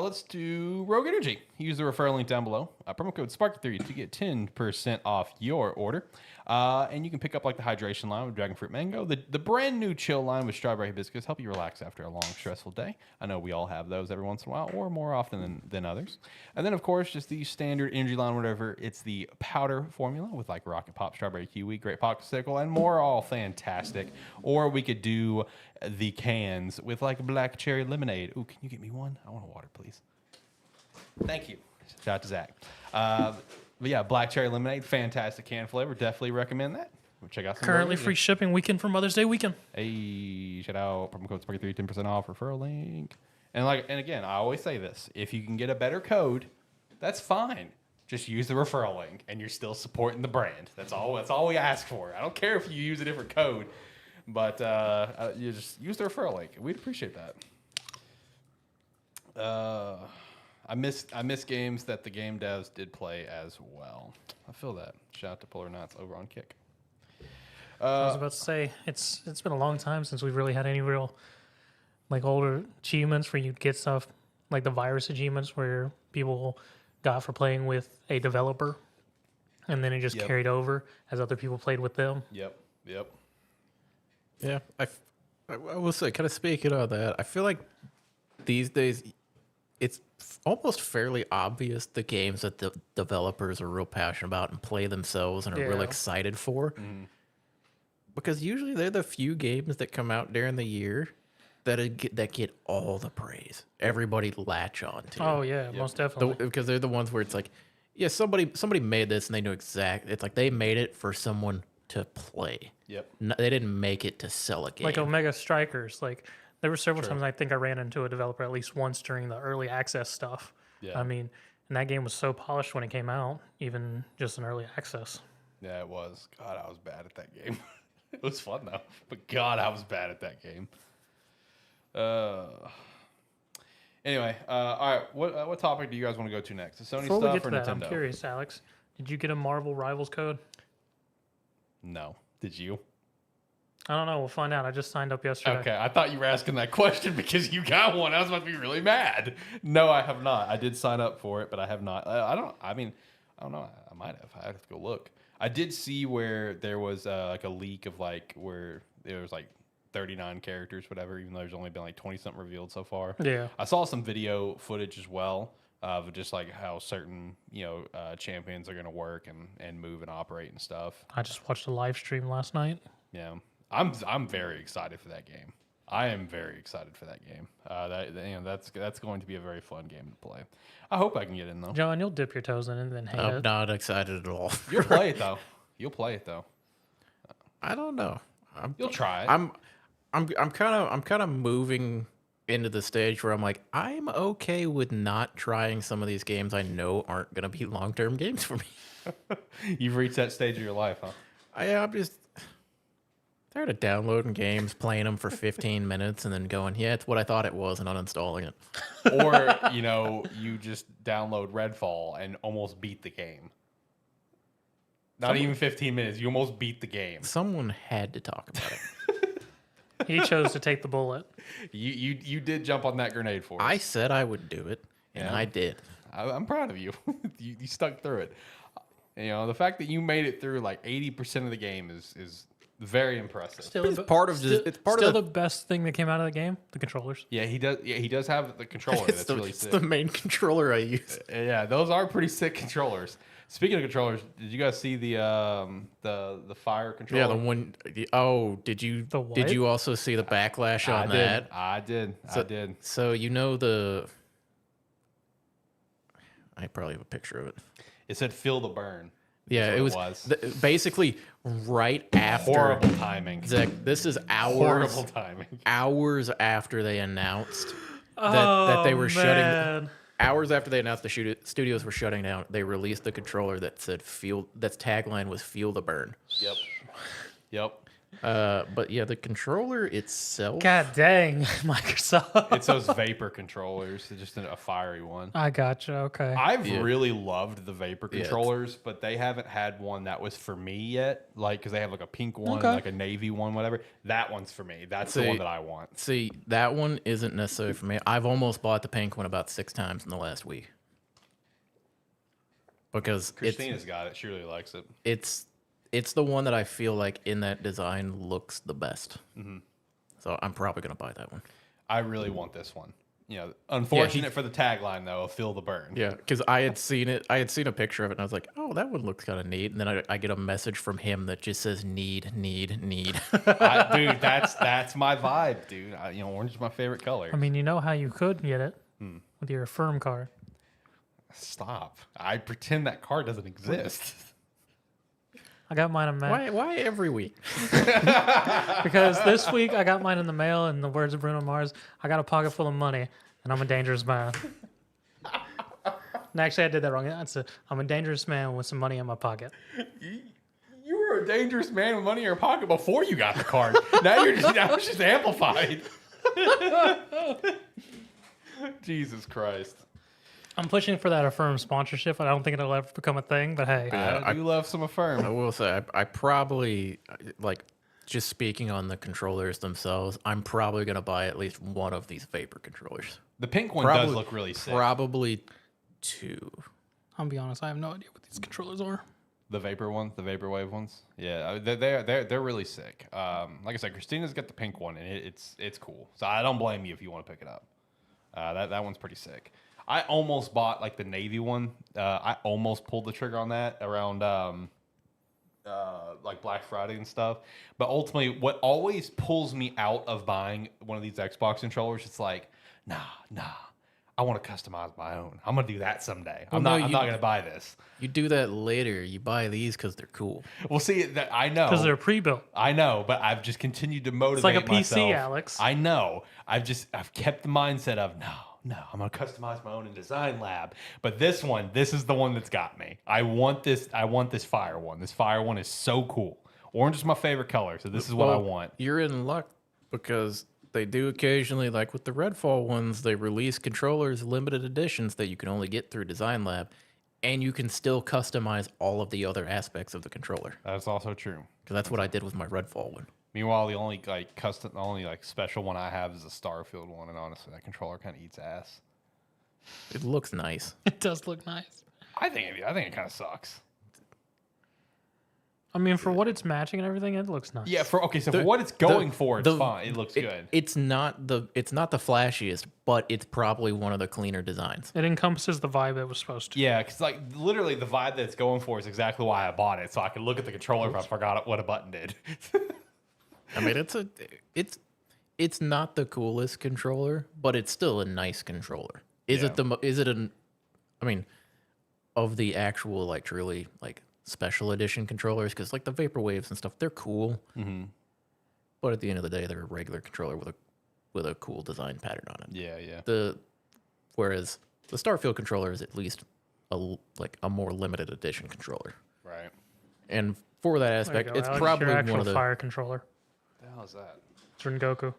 Let's do Rogue Energy. Use the referral link down below. Promo code SPARK3 to get 10% off your order. And you can pick up like the hydration line with Dragon Fruit Mango. The brand new chill line with Strawberry Hibiscus help you relax after a long, stressful day. I know we all have those every once in a while or more often than others. And then, of course, just the standard energy line, whatever. It's the powder formula with like Rocket Pop, Strawberry Kiwi, Great Popsicle, and more, all fantastic. Or we could do the cans with like black cherry lemonade. Ooh, can you get me one? I want a water, please. Thank you. Shout out to Zach. But yeah, black cherry lemonade, fantastic can flavor. Definitely recommend that. We'll check out some Currently free shipping weekend for Mother's Day weekend. Hey, shout out promo code SPARKY3, 10% off referral link. And again, I always say this: if you can get a better code, that's fine. Just use the referral link, and you're still supporting the brand. That's all we ask for. I don't care if you use a different code, but you just use the referral link. We'd appreciate that. I miss games that the game devs did play as well. I feel that. Shout out to Polar Knots over on Kick. I was about to say it's been a long time since we've really had any real like older achievements where you get stuff like the virus achievements where people got for playing with a developer, and then it just carried over as other people played with them. Yep. Yeah, I will say, kind of speaking of that, I feel like these days it's almost fairly obvious the games that the developers are real passionate about and play themselves and are real excited for. Mm-hmm. Because usually they're the few games that come out during the year that get all the praise. Everybody latch on to. Oh yeah, most definitely. Because they're the ones where it's like, yeah, somebody made this and they knew exactly. It's like they made it for someone to play. Yep. They didn't make it to sell a game. Like Omega Strikers, like. There were several times I think I ran into a developer at least once during the early access stuff. Yeah. I mean, and that game was so polished when it came out, even just in early access. Yeah, it was. God, I was bad at that game. It was fun though, but God, I was bad at that game. Anyway, all right. What topic do you guys want to go to next? The Sony Before stuff we get to or that, Nintendo? I'm curious, Alex. Did you get a Marvel Rivals code? No. Did you? I don't know. We'll find out. I just signed up yesterday. Okay, I thought you were asking that question because you got one. I was about to be really mad. No, I have not. I did sign up for it, but I have not. I don't know. I might have. I have to go look. I did see where there was like a leak of like where there was like 39 characters, whatever, even though there's only been like 20 something revealed so far. Yeah. I saw some video footage as well of just like how certain, champions are going to work and move and operate and stuff. I just watched a live stream last night. Yeah. I'm very excited for that game. I am very excited for that game. That's going to be a very fun game to play. I hope I can get in though. John, you'll dip your toes in and then hate I'm it. not excited at all. You'll play it though. You'll play it though. I don't know. You'll try it. I'm kind of moving into the stage where I'm like, I'm okay with not trying some of these games I know aren't gonna be long-term games for me. You've reached that stage of your life, huh? I'm just tired of downloading games, playing them for 15 minutes, and then going, yeah, it's what I thought it was, and uninstalling it. Or, you just download Redfall and almost beat the game. Not even 15 minutes. You almost beat the game. Someone had to talk about it. He chose to take the bullet. You did jump on that grenade for us. I said I would do it, and Yeah. I did. I'm proud of you. You stuck through it. The fact that you made it through like 80% of the game is very impressive. Still, It's part of the best thing that came out of the game. The controllers. Yeah, he does. Yeah, he does have the controller. It's That's the, really it's sick. the main controller I use. Yeah, those are pretty sick controllers. Speaking of controllers, did you guys see the fire controller? Yeah, the one oh, did you The what? did you also see the backlash on I that? did. I did. So I probably have a picture of it. It said "feel the burn." Yeah, That's it what was basically right after. Horrible timing. Zach, this is Horrible timing. hours after they announced that they were shutting. Hours after they announced the studios were shutting down, they released the controller that said "feel." That's tagline was "feel the burn." Yep. But yeah, the controller itself. God dang, Microsoft. It's those vapor controllers. It's just a fiery one. I gotcha. Okay. I've really loved the vapor Yeah, controllers, but they haven't had one that was for me yet. Like, because they have like a pink one, Okay. like a navy one, whatever. That one's for me. That's the one that I want. See, that one isn't necessarily for me. I've almost bought the pink one about 6 times in the last week. Because Christina's got it. She really likes it. it's the one that I feel like in that design looks the best. Mm-hmm. So I'm probably going to buy that one. I really want this one. Unfortunate for the tagline though, "feel the burn." Yeah, because I had seen it. I had seen a picture of it, and I was like, "Oh, that one looks kind of neat." And then I get a message from him that just says "need." Dude, that's my vibe, dude. Orange is my favorite color. I mean, you know how you could get it with your Affirm card. Stop. I pretend that card doesn't exist. I got mine in mail Why every week? because this week I got mine in the mail. In the words of Bruno Mars, I got a pocket full of money, and I'm a dangerous man. And actually, I did that wrong. I'm a dangerous man with some money in my pocket. You were a dangerous man with money in your pocket before you got the card. Now it's just amplified. Jesus Christ. I'm pushing for that Affirm sponsorship. I don't think it'll ever become a thing, but hey. I do love some Affirm. I will say, I probably, like, just speaking on the controllers themselves, I'm probably going to buy at least one of these vapor controllers. The pink one does look really sick. Probably 2. I'll be honest, I have no idea what these controllers are. The vapor ones, the vaporwave ones. Yeah, they're really sick. Like I said, Christina's got the pink one, and it's cool. So I don't blame you if you want to pick it up. That one's pretty sick. I almost bought like the navy one. I almost pulled the trigger on that around like Black Friday and stuff. But ultimately, what always pulls me out of buying one of these Xbox controllers, it's like, nah. I want to customize my own. I'm gonna do that someday. I'm not gonna buy this. You do that later. You buy these because they're cool. Well, see, that I know Because they're pre-built. I know, but I've just continued to motivate It's like a PC, myself. Alex. I know. I've kept the mindset of no, I'm gonna customize my own in Design Lab. But this is the one that's got me. I want this fire one. This fire one is so cool. Orange is my favorite color, so this is what I want. You're in luck because they do occasionally, like with the Redfall ones, they release controllers, limited editions that you can only get through Design Lab, and you can still customize all of the other aspects of the controller. That's also true. Because that's what I did with my Redfall one. Meanwhile, the only special one I have is the Starfield one, and honestly, that controller kind of eats ass. It looks nice. It does look nice. I think it kind of sucks. I mean, for what it's matching and everything, it looks nice. Yeah. For what it's going for, it's fine. It looks good. It's not the flashiest, but it's probably one of the cleaner designs. It encompasses the vibe it was supposed to. Yeah, because like literally the vibe that it's going for is exactly why I bought it, so I could look at the controller if I forgot what a button did. I mean, it's not the coolest controller, but it's still a nice controller. I mean, of the actual like truly like special edition controllers, because like the Vaporwaves and stuff, they're cool. Mm-hmm. But at the end of the day, they're a regular controller with a cool design pattern on it. Yeah, yeah. Whereas the Starfield controller is at least a more limited edition controller. Right. And for that aspect, it's probably your one of the fire controller. What the hell is that? It's Rengoku.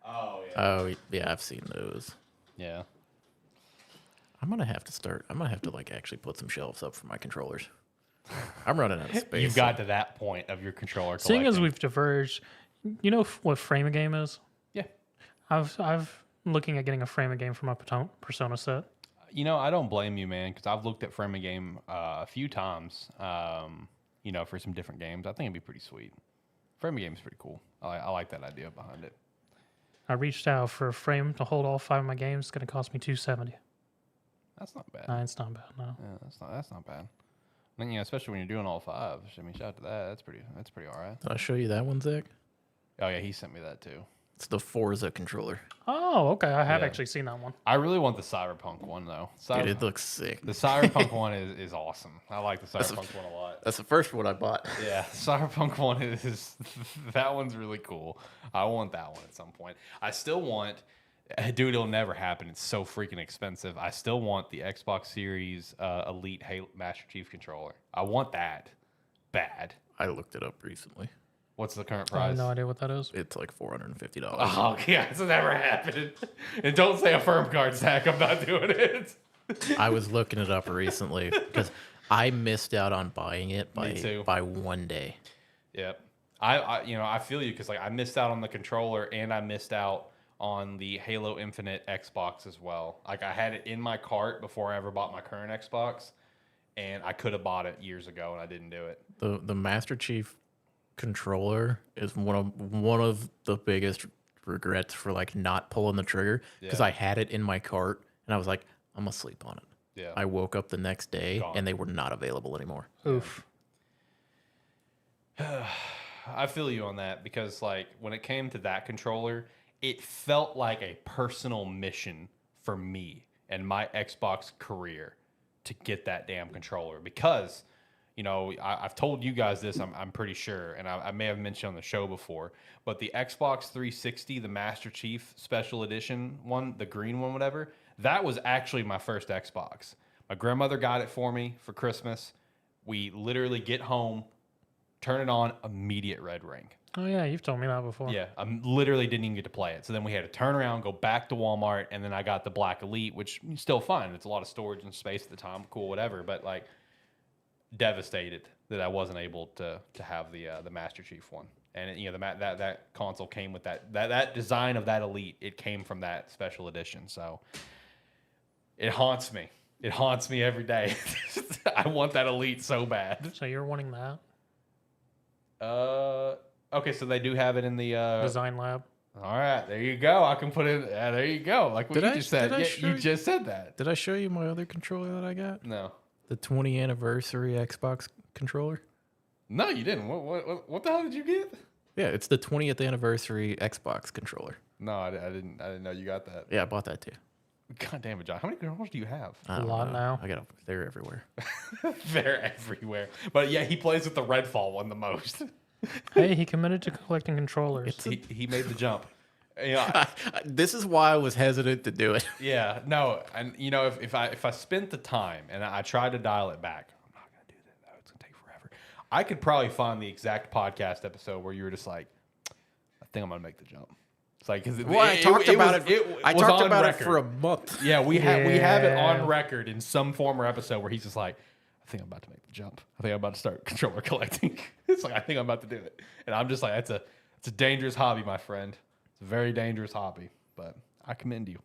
Oh yeah. Oh yeah, I've seen those. Yeah. I'm gonna have to like actually put some shelves up for my controllers. I'm running out of space. You've got to that point of your controller collecting. Seeing as we've diverged, you know what frame a game is? Yeah. I've looking at getting a frame a game for my Persona set. You know, I don't blame you, man, because I've looked at frame a game a few times. For some different games, I think it'd be pretty sweet. Frame a game is pretty cool. I like that idea behind it. I reached out for a frame to hold all 5 of my games. It's going to cost me $270. That's not bad. No, it's not bad. No. Yeah, that's not bad. I mean, especially when you're doing all 5. I mean, shout out to that. That's pretty all right. Did I show you that one, Zach? Oh yeah, he sent me that too. It's the Forza controller. Oh, okay. I have actually seen that one. I really want the Cyberpunk one though. Dude, it looks sick. The Cyberpunk one is awesome. I like the Cyberpunk one a lot. That's the first one I bought. Yeah, Cyberpunk one is that one's really cool. I want that one at some point. I still want, dude, it'll never happen. It's so freaking expensive. I still want the Xbox Series Elite Master Chief controller. I want that bad. I looked it up recently. What's the current I price? have no idea what that is. It's like $450. Oh, yeah, it's never happened. And don't say a firm card stack. I'm not doing it. I was looking it up recently because I missed out on buying it by one day. Yep. I feel you because like I missed out on the controller and I missed out on the Halo Infinite Xbox as well. Like I had it in my cart before I ever bought my current Xbox, and I could have bought it years ago and I didn't do it. The Master Chief controller is one of the biggest regrets for like not pulling the trigger because I had it in my cart and I was like, I'm gonna sleep on it. Yeah. I woke up the next day and they were not available anymore. Oof. I feel you on that because like when it came to that controller, it felt like a personal mission for me and my Xbox career to get that damn controller because I've told you guys this, I'm pretty sure, and I may have mentioned on the show before, but the Xbox 360, the Master Chief Special Edition one, the green one, whatever, that was actually my first Xbox. My grandmother got it for me for Christmas. We literally get home, turn it on, immediate red ring. Oh, yeah, you've told me that before. Yeah, I literally didn't even get to play it. So then we had to turn around, go back to Walmart, and then I got the Black Elite, which is still fine. It's a lot of storage and space at the time, cool, whatever, but like, devastated that I wasn't able to have the Master Chief one, and that console came with that design of that Elite. It came from that special edition, so it haunts me. It haunts me every day. I want that Elite so bad. So you're wanting that? Okay, so they do have it in the Design Lab. All right, there you go. I can put it. There you go. Like what you just said. You just said that. Did I show you my other controller that I got? No. The 20th anniversary Xbox controller? No, you didn't. What the hell did you get? Yeah, it's the 20th anniversary Xbox controller. No, I didn't know you got that. Yeah, I bought that too. God damn it, John. How many controllers do you have? A lot now. They're everywhere. They're everywhere. But yeah, he plays with the Redfall one the most. Hey, he committed to collecting controllers. He made the jump. This is why I was hesitant to do it. Yeah, no, and if I spent the time and I tried to dial it back, I'm not gonna do that. No, it's gonna take forever. I could probably find the exact podcast episode where you were just like, I think I'm gonna make the jump. It's like because I talked about it for a month. Yeah, we have it on record in some former episode where he's just like, I think I'm about to make the jump. I think I'm about to start controller collecting. It's like I think I'm about to do it, and I'm just like, It's a dangerous hobby, my friend. It's a very dangerous hobby, but I commend you.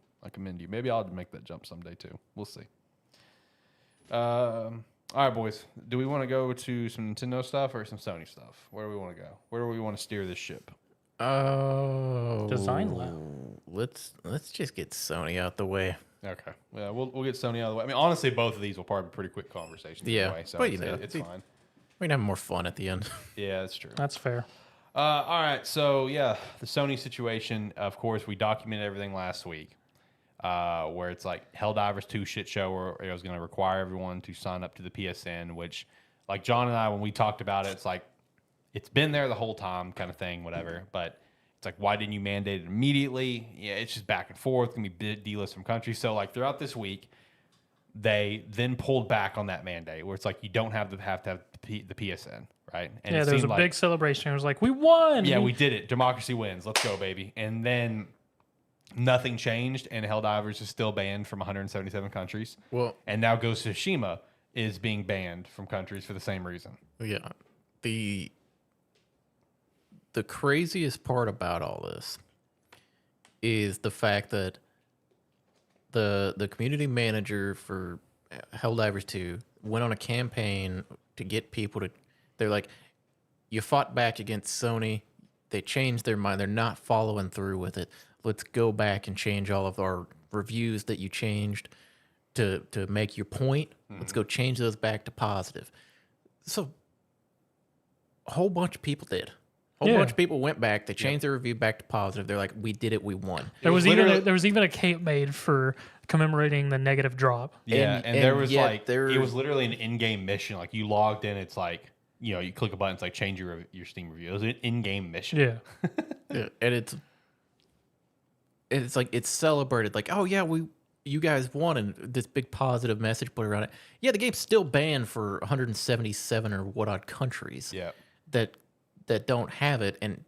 Maybe I'll make that jump someday too. We'll see. All right, boys. Do we want to go to some Nintendo stuff or some Sony stuff? Where do we want to go? Where do we want to steer this ship? Oh, Design lab. Let's just get Sony out the way. Okay. Yeah, we'll get Sony out of the way. I mean, honestly, both of these will probably be pretty quick conversations. Yeah, Anyway, so but it's fine. We can have more fun at the end. Yeah, that's true. That's fair. All right. So yeah, the Sony situation. Of course, we documented everything last week. Where it's like Helldivers 2 Shitshow, where it was going to require everyone to sign up to the PSN, which, like John and I, when we talked about it, it's like, it's been there the whole time kind of thing, whatever. But it's like, why didn't you mandate it immediately? Yeah, it's just back and forth. It's going to be delist from countries. So, like, throughout this week, they then pulled back on that mandate, where it's like, you don't have to have the PSN, right? And Yeah, it there was seemed a like, big celebration. It was like, we won. yeah, we did it. Democracy wins. Let's go, baby. And then nothing changed, and Helldivers is still banned from 177 countries. Well, And now Ghost of Tsushima is being banned from countries for the same reason. yeah, the craziest part about all this is the fact that the community manager for Helldivers 2 went on a campaign to get people to. They're like, you fought back against Sony. They changed their mind. They're not following through with it. Let's go back and change all of our reviews that you changed to make your point. Let's go change those back to positive. So a whole bunch of people did. A whole bunch of people went back. They changed their review back to positive. They're like, we did it. We won. There was even a cape made for commemorating the negative drop. Yeah, and there was yet like, it was literally an in-game mission. Like, you logged in, it's like, you know, you click a button, it's like, change your Steam review. It was an in-game mission. Yeah. Yeah, and it's like, it's celebrated. Like, oh yeah, you guys won, and this big positive message put around it. Yeah, the game's still banned for 177 or what odd countries. Yeah. That don't have it, and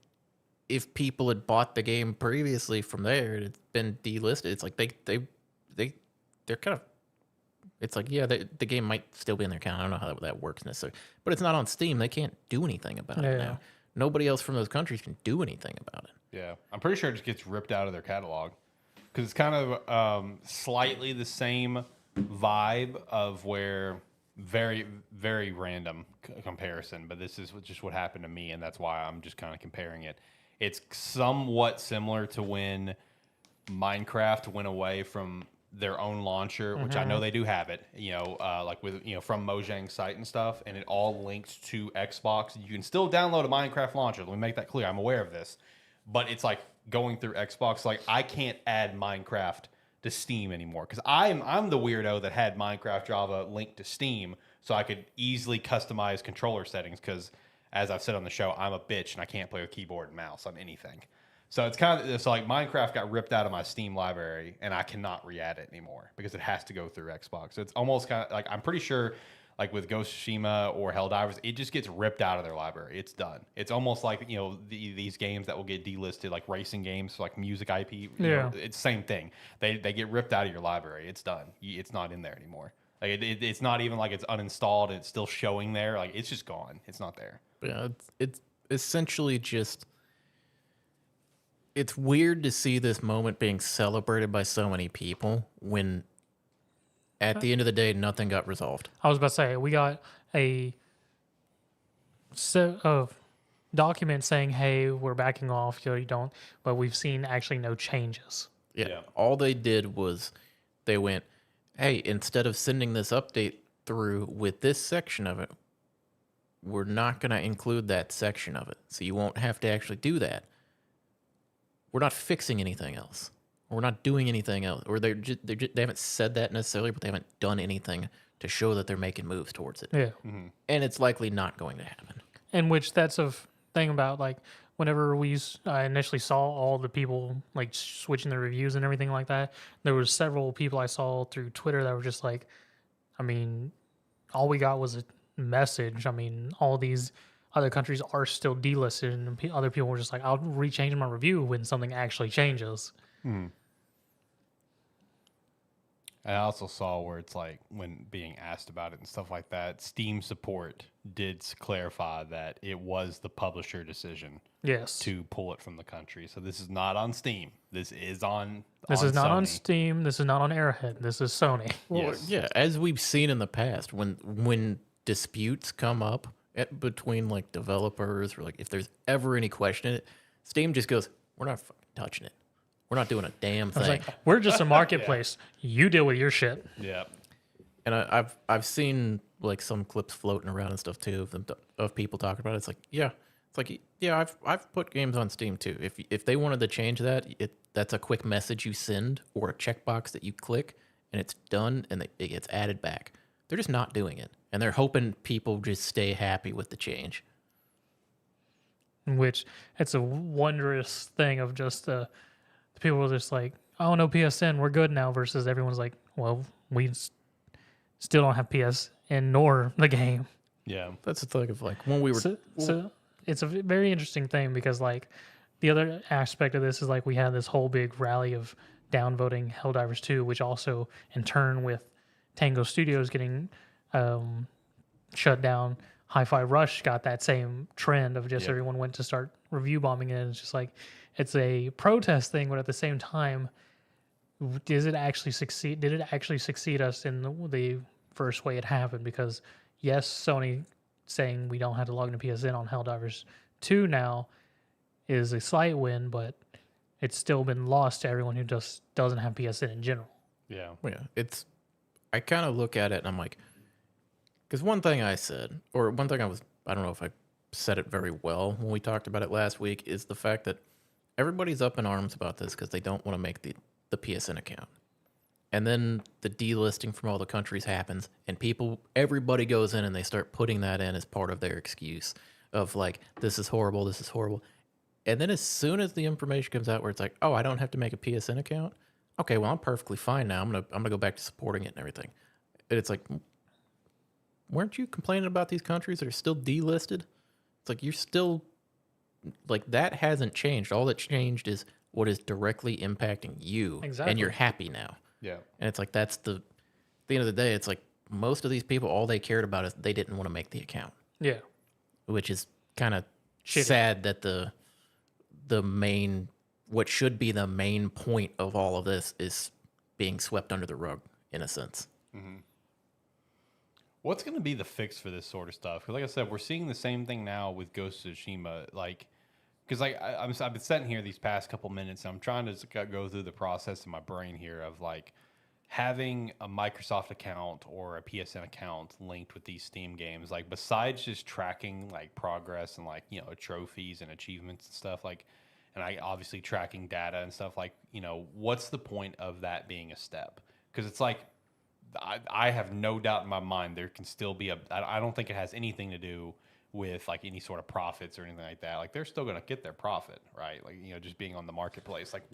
if people had bought the game previously from there, it's been delisted. It's like they're kind of. It's like, yeah, the game might still be in their account. I don't know how that works necessarily, but it's not on Steam. They can't do anything about it now. Nobody else from those countries can do anything about it. Yeah, I'm pretty sure it just gets ripped out of their catalog because it's kind of slightly the same vibe of where very, very random comparison, but this is just what happened to me, and that's why I'm just kind of comparing it. It's somewhat similar to when Minecraft went away from their own launcher, which I know they do have it, you know, like with, you know, from Mojang's site and stuff, and it all links to Xbox. You can still download a Minecraft launcher. Let me make that clear. I'm aware of this, but it's like going through Xbox. Like, I can't add Minecraft to Steam anymore because I'm the weirdo that had Minecraft Java linked to Steam so I could easily customize controller settings because, as I've said on the show, I'm a bitch and I can't play with keyboard and mouse on anything. So it's kind of, it's like Minecraft got ripped out of my Steam library and I cannot re-add it anymore because it has to go through Xbox. So it's almost kind of like, I'm pretty sure like with Ghost of Tsushima or Helldivers, it just gets ripped out of their library. It's done. It's almost like, you know, these games that will get delisted, like racing games, like music IP. You know, it's the same thing. They get ripped out of your library. It's done. It's not in there anymore. Like it's not even like it's uninstalled and it's still showing there. Like, it's just gone. It's not there. Yeah, it's essentially just. It's weird to see this moment being celebrated by so many people when, at the end of the day, nothing got resolved. I was about to say, we got a set of documents saying, hey, we're backing off, you don't, but we've seen actually no changes. Yeah. All they did was they went, hey, instead of sending this update through with this section of it, we're not going to include that section of it. So you won't have to actually do that. We're not fixing anything else. We're not doing anything else. Or they haven't said that necessarily, but they haven't done anything to show that they're making moves towards it. Yeah. Mm-hmm. And it's likely not going to happen. And which that's a thing about, like, whenever I initially saw all the people like switching their reviews and everything like that, there was several people I saw through Twitter that were just like, I mean, all we got was a message. I mean, all these other countries are still delisted, and other people were just like, I'll rechange my review when something actually changes. And I also saw where it's like when being asked about it and stuff like that, Steam support did clarify that it was the publisher decision Yes. to pull it from the country. So this is not on Steam. This is on This is not on Sony. Steam. This is not on Arrowhead. This is Sony. Well, Yes. yeah, as we've seen in the past, when disputes come up between like developers, or like if there's ever any question in it, Steam just goes, "We're not fucking touching it. We're not doing a damn I was thing." like, we're just a marketplace. You deal with your shit. Yeah. And I've seen like some clips floating around and stuff too of people talking about it. It's like yeah, I've put games on Steam too. If they wanted to change that, that's a quick message you send or a checkbox that you click, and it's done, and it gets added back. They're just not doing it, and they're hoping people just stay happy with the change. Which it's a wondrous thing of just the people are just like, oh no, PSN, we're good now. Versus everyone's like, well, we still don't have PSN nor the game. Yeah. That's the thing of like when we were So it's a very interesting thing because like the other aspect of this is like we had this whole big rally of downvoting Helldivers 2, which also in turn with Tango Studios getting shut down, Hi-Fi Rush got that same trend of just everyone went to start review bombing it. And it's just like it's a protest thing, but at the same time, did it actually succeed? Did it actually succeed us in the first way it happened? Because yes, Sony saying we don't have to log into PSN on Helldivers 2 now is a slight win, but it's still been lost to everyone who just doesn't have PSN in general. Yeah. Yeah, I kind of look at it and I'm like, because one thing I said, or one thing I don't know if I said it very well when we talked about it last week, is the fact that everybody's up in arms about this because they don't want to make the PSN account. And then the delisting from all the countries happens, and everybody goes in and they start putting that in as part of their excuse of like, this is horrible, this is horrible. And then as soon as the information comes out where it's like, oh, I don't have to make a PSN account. Okay, well, I'm perfectly fine now. I'm gonna go back to supporting it and everything. And it's like, weren't you complaining about these countries that are still delisted? It's like you're still like that hasn't changed. All that changed is what is directly impacting you, and you're happy now. Yeah. And it's like at the end of the day, it's like most of these people, all they cared about is they didn't want to make the account. Yeah, Which is kind of Shitty. sad that the main, what should be the main point of all of this is being swept under the rug in a sense. What's going to be the fix for this sort of stuff? Because, like I said, we're seeing the same thing now with Ghost of Tsushima. Like, because like I've been sitting here these past couple minutes, and I'm trying to go through the process in my brain here of like having a Microsoft account or a PSN account linked with these Steam games. Like, besides just tracking like progress and like trophies and achievements and stuff like, and I obviously tracking data and stuff like, what's the point of that being a step? Because it's like. I have no doubt in my mind there can still be I don't think it has anything to do with like any sort of profits or anything like that. Like they're still going to get their profit, right? Like just being on the marketplace. Like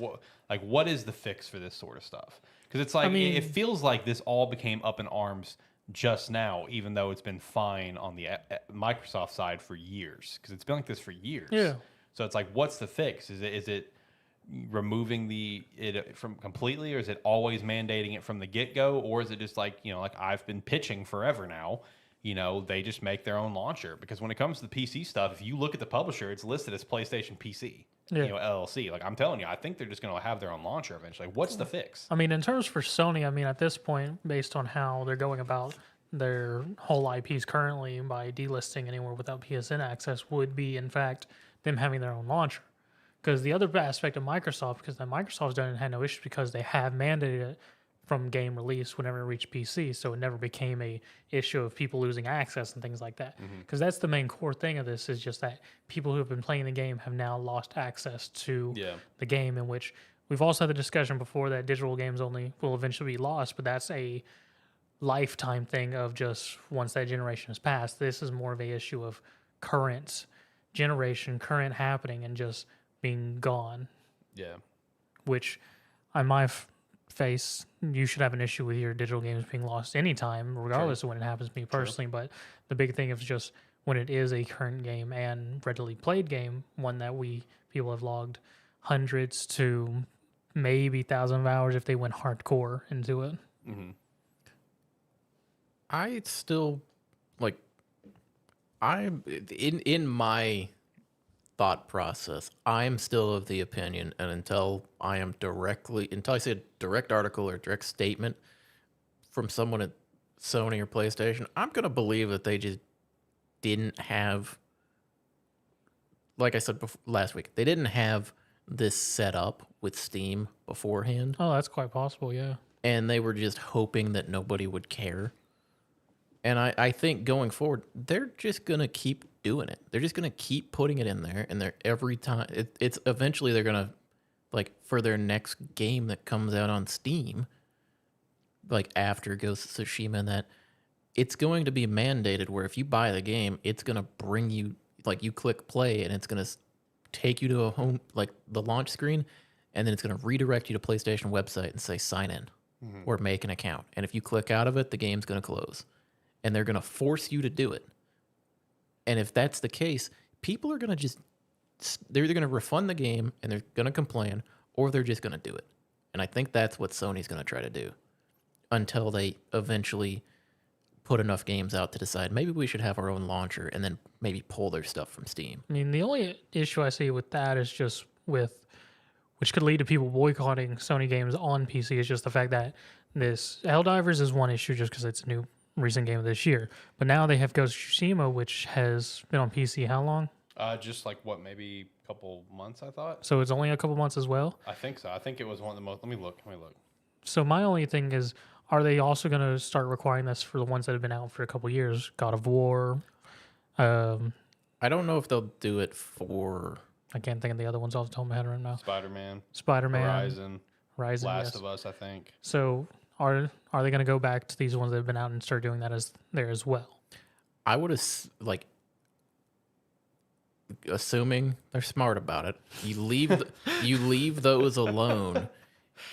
what is the fix for this sort of stuff? Because it's like it feels like this all became up in arms just now, even though it's been fine on the Microsoft side for years. Because it's been like this for years. Yeah. So it's like, what's the fix? Is it removing it from completely, or is it always mandating it from the get-go, or is it just like like I've been pitching forever now, they just make their own launcher? Because when it comes to the PC stuff, if you look at the publisher, it's listed as PlayStation PC, LLC. Like I'm telling you, I think they're just going to have their own launcher eventually. What's the fix? I mean, in terms for Sony, I mean, at this point, based on how they're going about their whole IPs currently by delisting anywhere without PSN access, would be in fact them having their own launcher. Because the other aspect of Microsoft, because Microsoft's done it and had no issues because they have mandated it from game release whenever it reached PC, so it never became a issue of people losing access and things like that. Because that's the main core thing of this is just that people who have been playing the game have now lost access to the game, in which we've also had the discussion before that digital games only will eventually be lost, but that's a lifetime thing of just once that generation has passed. This is more of a issue of current generation, current happening, and just being gone. Yeah. Which, on my face, you should have an issue with your digital games being lost anytime, regardless of when it happens to me personally. But the big thing is just when it is a current game and readily played game, one that people have logged hundreds to maybe thousands of hours if they went hardcore into it. I still like. I'm in my thought process. I'm still of the opinion, and until I see a direct article or direct statement from someone at Sony or PlayStation, I'm gonna believe that they just didn't have, like I said last week, they didn't have this set up with Steam beforehand, Oh, that's quite possible. Yeah. and they were just hoping that nobody would care. And I think going forward, they're just gonna keep doing it. They're just gonna keep putting it in there, and they're every time it's eventually they're gonna, like, for their next game that comes out on Steam, like after Ghost of Tsushima, and that it's going to be mandated where if you buy the game, it's gonna bring you, like, you click play and it's gonna take you to a home, like the launch screen, and then it's gonna redirect you to PlayStation website and say sign in or make an account. And if you click out of it, the game's gonna close. And they're going to force you to do it. And if that's the case, people are going to they're either going to refund the game and they're going to complain, or they're just going to do it. And I think that's what Sony's going to try to do until they eventually put enough games out to decide maybe we should have our own launcher and then maybe pull their stuff from Steam. I mean, the only issue I see with that is just which could lead to people boycotting Sony games on PC, is just the fact that this Helldivers is one issue just because it's a new recent game of this year, but now they have Ghost of Tsushima, which has been on PC how long? Just like what, maybe a couple months, I thought. So it's only a couple months as well. I think so. I think it was one of the most. Let me look. So my only thing is, are they also going to start requiring this for the ones that have been out for a couple years? God of War. I don't know if they'll do it for. I can't think of the other ones off the top of my head right now. Spider-Man. Horizon. Last Yes. of Us, I think. So are they going to go back to these ones that have been out and start doing that as well? I would have, like, assuming they're smart about it, you leave those alone.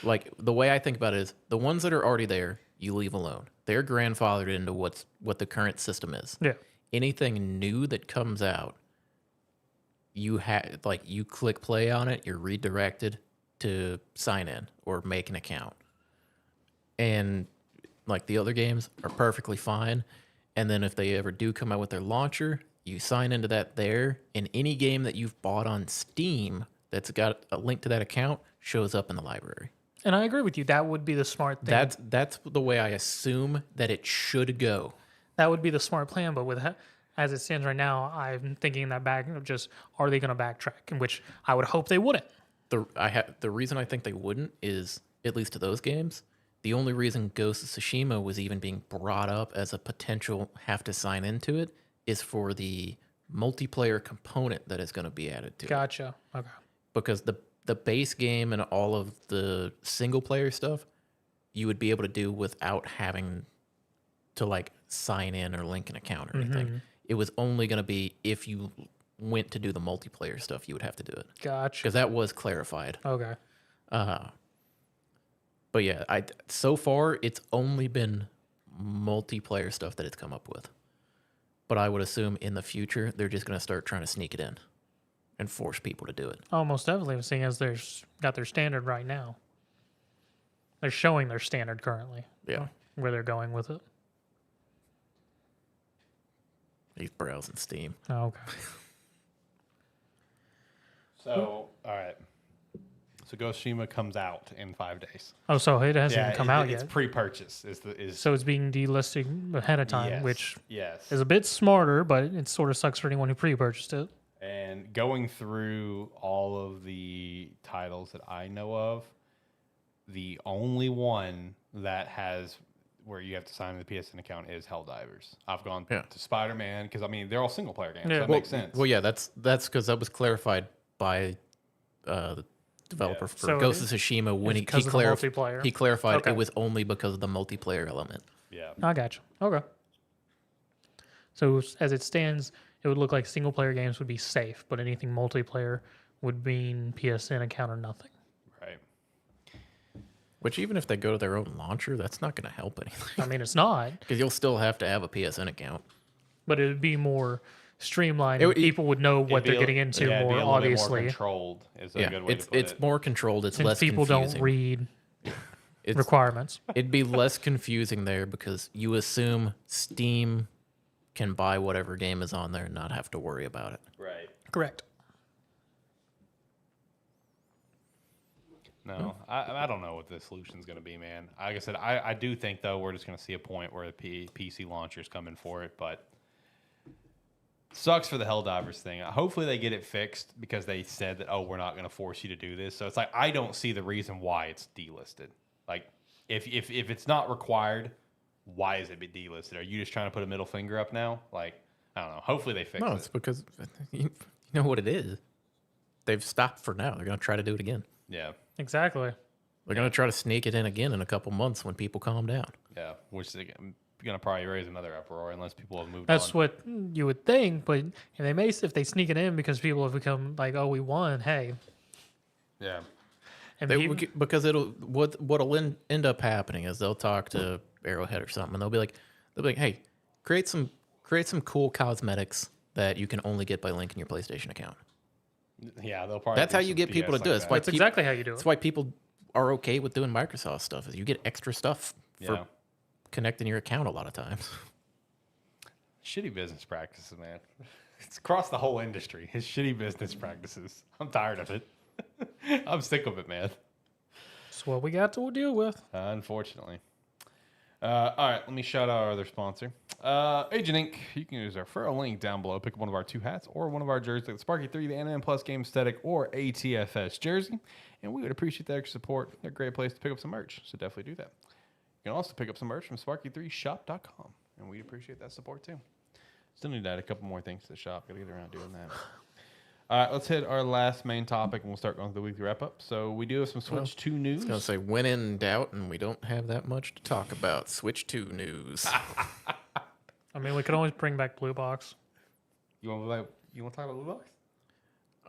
Like, the way I think about it is the ones that are already there, you leave alone. They're grandfathered into what the current system is. Yeah. Anything new that comes out, you click play on it, you're redirected to sign in or make an account. And, like, the other games are perfectly fine. And then if they ever do come out with their launcher, you sign into that there. And any game that you've bought on Steam that's got a link to that account shows up in the library. And I agree with you. That would be the smart thing. That's the way I assume that it should go. That would be the smart plan. But as it stands right now, I'm thinking that back of just, are they going to backtrack? In which I would hope they wouldn't. The reason I think they wouldn't is, at least to those games, the only reason Ghost of Tsushima was even being brought up as a potential have to sign into it is for the multiplayer component that is going to be added to it. Gotcha. Okay. Because the base game and all of the single player stuff, you would be able to do without having to, like, sign in or link an account or anything. It was only going to be if you went to do the multiplayer stuff, you would have to do it. Gotcha. Because that was clarified. Okay. But yeah, so far it's only been multiplayer stuff that it's come up with. But I would assume in the future they're just going to start trying to sneak it in and force people to do it. Oh, most definitely. Seeing as they've got their standard right now, they're showing their standard currently. Yeah, where they're going with it. He's browsing Steam. Oh, okay. So, all right. So Ghost of Tsushima comes out in 5 days. Oh, so it hasn't even come out yet. It's pre-purchase. So it's being delisted ahead of time, yes, which yes. is a bit smarter, but it sort of sucks for anyone who pre-purchased it. And going through all of the titles that I know of, the only one that has where you have to sign in the PSN account is Helldivers. I've gone to Spider-Man because, I mean, they're all single-player games. Yeah. So that makes sense. Well, yeah, that's because that was clarified by the developer for So Ghost of Tsushima when he multiplayer. he clarified Okay. it was only because of the multiplayer element. Yeah. I gotcha. Okay. So as it stands, it would look like single-player games would be safe, but anything multiplayer would mean PSN account or nothing. Right. Which, even if they go to their own launcher, that's not going to help anything. I mean, it's not, Because you'll still have to have a PSN account. but it would be more streamlined. And people would know what they're getting into it'd more, be a little bit obviously. more controlled is a good way to put it's it. more controlled. It's Since less people confusing. don't read. requirements. It'd be less confusing there because you assume Steam can buy whatever game is on there and not have to worry about it. Right. Correct. No, I don't know what the solution's going to be, man. Like I said, I do think, though, we're just going to see a point where the PC launcher's coming for it, but sucks for the Helldivers thing. Hopefully they get it fixed because they said that, oh, we're not going to force you to do this. So it's like, I don't see the reason why it's delisted. Like, if it's not required, why is it delisted? Are you just trying to put a middle finger up now? Like, I don't know. Hopefully they fix it. No, it's because you know what it is. They've stopped for now. They're going to try to do it again. Yeah. Exactly. They're going to try to sneak it in again in a couple months when people calm down. Yeah, which is going to probably raise another uproar unless people have moved That's on. what you would think, but if they sneak it in because people have become like, oh, we won, hey. Yeah. And Because what'll end up happening is they'll talk to Arrowhead or something, and they'll be like, hey, create some cool cosmetics that you can only get by linking your PlayStation account. Yeah, they'll probably. That's how you get people to do it. that's exactly how you do it. That's why people are okay with doing Microsoft stuff. Is you get extra stuff for connecting your account a lot of times. Shitty business practices, man. It's across the whole industry. It's shitty business practices. I'm tired of it. I'm sick of it, man. That's what we got to deal with. Unfortunately. All right, let me shout out our other sponsor, Agent Inc. You can use our referral link down below. Pick up one of our 2 hats or one of our jerseys, like the Sparky 3, the AniMan Plus Gamesthetic, or ATFS jersey. And we would appreciate that extra support. They're a great place to pick up some merch, so definitely do that. You can also pick up some merch from Sparky3shop.com, and we'd appreciate that support too. Still need to add a couple more things to the shop. Gotta get around doing that. All right, let's hit our last main topic, and we'll start going through the weekly wrap-up. So we do have some Switch 2 news. I was going to say, when in doubt, and we don't have that much to talk about. Switch 2 news. I mean, we could always bring back Blue Box. You want to talk about Blue Box?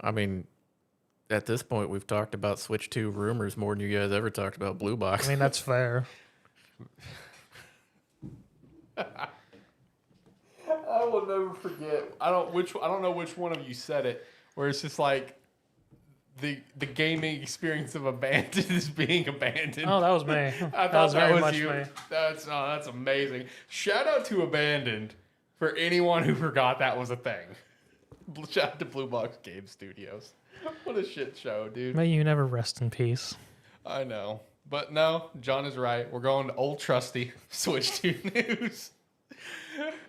I mean, at this point, we've talked about Switch 2 rumors more than you guys ever talked about Blue Box. I mean, that's fair. I will never forget. I don't know which one of you said it, where it's just like the gaming experience of abandoned is being abandoned. Oh, that was me. I thought that was very much you. me. That's amazing. Shout out to Abandoned for anyone who forgot that was a thing. Shout out to Blue Box Game Studios. What a shit show, dude. May you never rest in peace. I know. But no, John is right. We're going to old trusty Switch 2 news.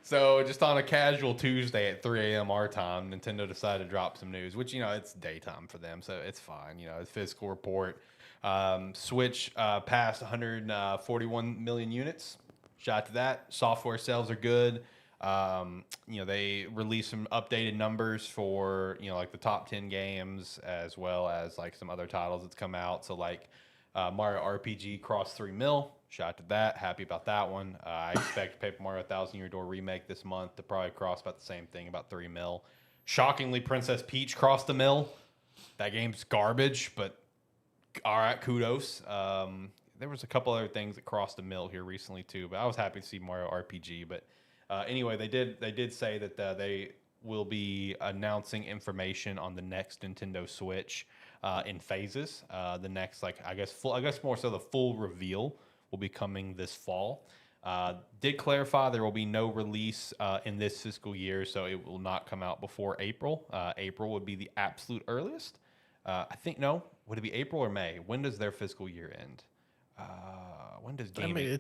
So just on a casual Tuesday at 3 a.m. our time, Nintendo decided to drop some news, which, it's daytime for them, so it's fine. It's physical report. Switch passed 141 million units. Shout out to that. Software sales are good. They released some updated numbers for, like the top 10 games, as well as like some other titles that's come out. So like Mario RPG crossed 3 mil. Shout out to that. Happy about that one. I expect Paper Mario 1,000 Year Door Remake this month to probably cross about the same thing, about 3 mil. Shockingly, Princess Peach crossed the mil. That game's garbage, but all right, kudos. There was a couple other things that crossed the mil here recently too, but I was happy to see Mario RPG. But anyway, they did say that they will be announcing information on the next Nintendo Switch in phases. The next, I guess more so the full reveal will be coming this fall. Did clarify there will be no release in this fiscal year, so it will not come out before April. April would be the absolute earliest. Would it be April or May? When does their fiscal year end? When does gaming? I mean,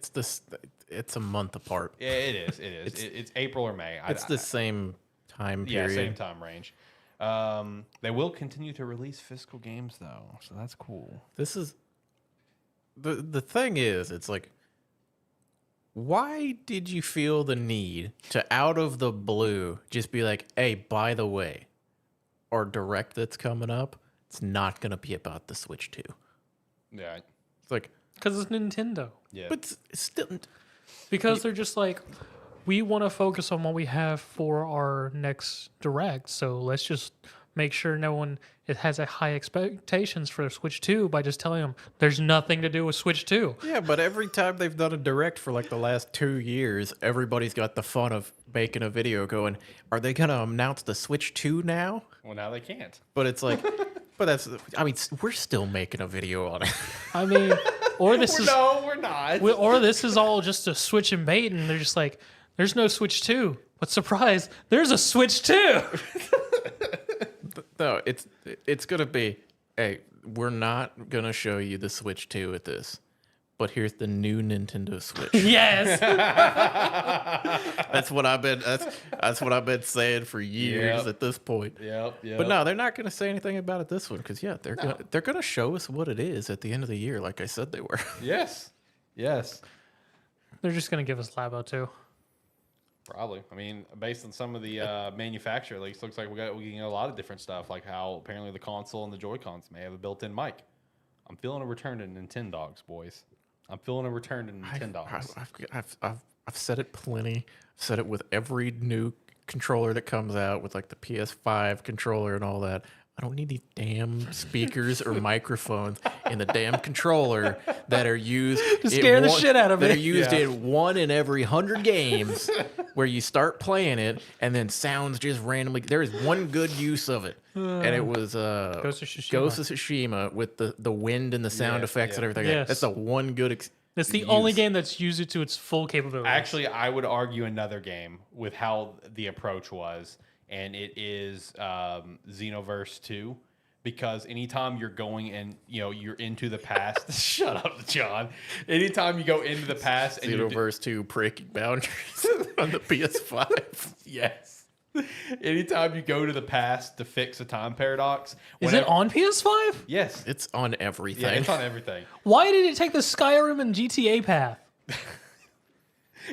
it's a month apart. Yeah, it is. It's April or May. It's the same time period. Yeah, same time range. They will continue to release physical games though, so that's cool. This is the thing is, it's like, why did you feel the need to out of the blue just be like, hey, by the way, our direct that's coming up, it's not gonna be about the Switch 2. Yeah. It's like, because it's Nintendo. Yeah. but still, Because they're just like, we want to focus on what we have for our next direct, so let's just make sure no one has high expectations for Switch 2 by just telling them there's nothing to do with Switch 2. yeah, but every time they've done a direct for like the last 2 years, everybody's got the fun of making a video going, are they gonna announce the Switch 2 now? Well, now they can't. But it's like, we're still making a video on it. I mean, Or this is No, we're not. or this is all just a Switch and bait, and they're just like, there's no Switch 2. But surprise, there's a Switch 2. No, it's gonna be, hey, we're not gonna show you the Switch 2 at this, but here's the new Nintendo Switch. Yes. That's what I've been saying for years Yep. at this point. Yep. But no, they're not gonna say anything about it this one because they're gonna show us what it is at the end of the year, like I said they were. Yes. They're just going to give us Labo too. Probably. I mean, based on some of the manufacturer leaks, looks like we can get a lot of different stuff, like how apparently the console and the Joy-Cons may have a built-in mic. I'm feeling a return to Nintendogs, boys. I'm feeling a return to Nintendogs. I've said it plenty. I've said it with every new controller that comes out, with like the PS5 controller and all that. I don't need these damn speakers or microphones in the damn controller that are used to scare the shit out of me. That are used in 1 in every 100 games, where you start playing it and then sounds just randomly. There is one good use of it, and it was Ghost of Tsushima. Ghost of Tsushima with the wind and the sound effects and everything. Yes. That's the one good. That's the only game that's used it to its full capability. Actually, I would argue another game with how the approach was, and it is Xenoverse 2, because anytime you're going and you're into the past. Shut up, John. Anytime you go into the past and Xenoverse 2 breaking boundaries on the PS5. Yes. Anytime you go to the past to fix a time paradox. Is it on PS5? Yes. It's on everything. Yeah, it's on everything. Why did it take the Skyrim and GTA path?